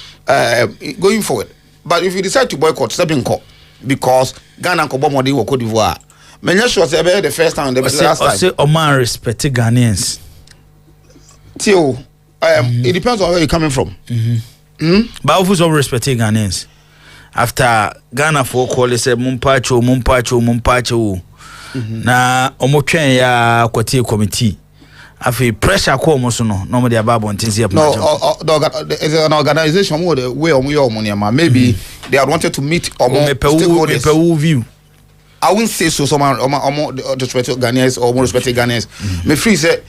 going forward. But if you decide to boycott, step in court because Ghana and Kobomodi or Cote d'Ivoire, many sure say the first time and the last time. Say Oman respect Ghanaians. Till it depends on where you're coming from. But also respect Ghanaians. After Ghana for call say mumpacho. Na omotwen ya kwati committee afi pressure ko omoso no no de ababo ntinsi up no is an organization where we maybe they had wanted to meet stakeholders view. I won't say so some the respected Ghanaians or more respected Ghanaians me free say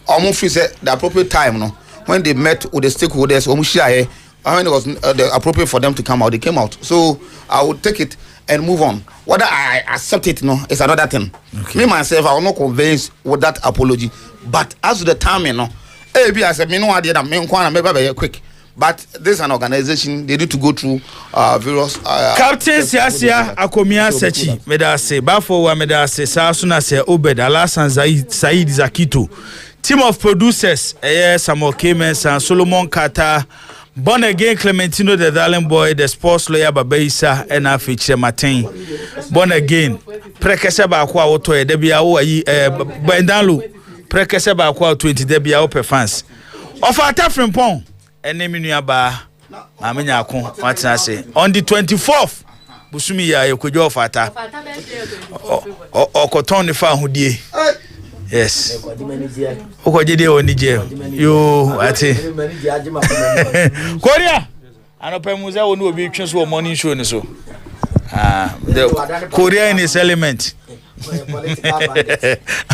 almost free say the appropriate time no when they met with the stakeholders share when it was appropriate for them to come out, they came out. So I would take it and move on. Whether I accept it, no, it's another thing. Okay. Me myself, I will not convince with that apology. But as to the time, you know, I said, me no idea that me maybe quick. But this is an organization; they need to go through various. Captain Siasia Akomia Sechi, medase Bafo wa medase Sasuna se Obed Alasan Said Zakito, team of producers, Samuel Kemes and Solomon Kata. Born again Clementino the Darling Boy, the sports lawyer Babaisa, and I feature Martin. Born again, Prekeseba Aqua Auto, Debia Bendalu, Prekeseba Aqua 20 Debia Ope fans. Of our Tafrin Pong, and Neminia Ba, Aminyako, what I say. On the 24th, Busumi ya Yokojo Fata. Or Cotton the Fan Hoodie. Yes. Oko jide oni je. Yo ati. Korea. Anope muze wonu obi twen so morning show ni so. The Korea in his element.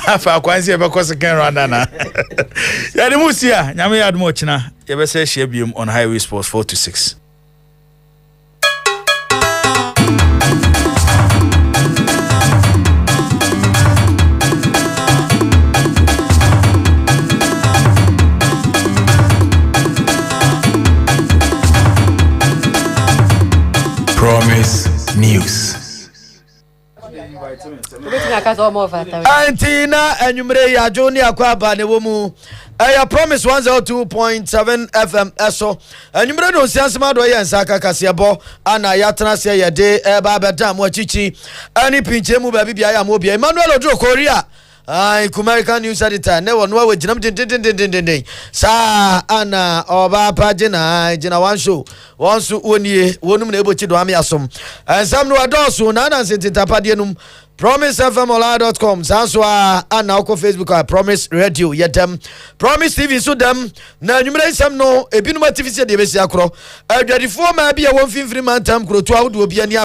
Afa kwansi ebe ko second round na. Ya de musia, nyame ya admo china. Ye be se share biom on Highway Sports 4 to 6. Promise News. Antina enyumre ya Joni akwaba ne womu. I promise 102.7 FM eso. Enyumre no siansema do ye nsaka kasebo ana yatena se ye de ba beda mo chichi. Ani pinche mu ba bibia ya mo bia. Emmanuel Odro Korea. Ai American News Editor ne wonu we ginam din sa ana oba page na gina one show wonsu onie wonum na ebochi do am yasom ensam no adoso na na sentitapade num promisefmola.com sanso ana ko Facebook Promise Radio yedem Promise TV so dem na nwumre nsam no ebinum activity de besi akro adwadifo ma bia won finfiri mantam kro to awdo obi ani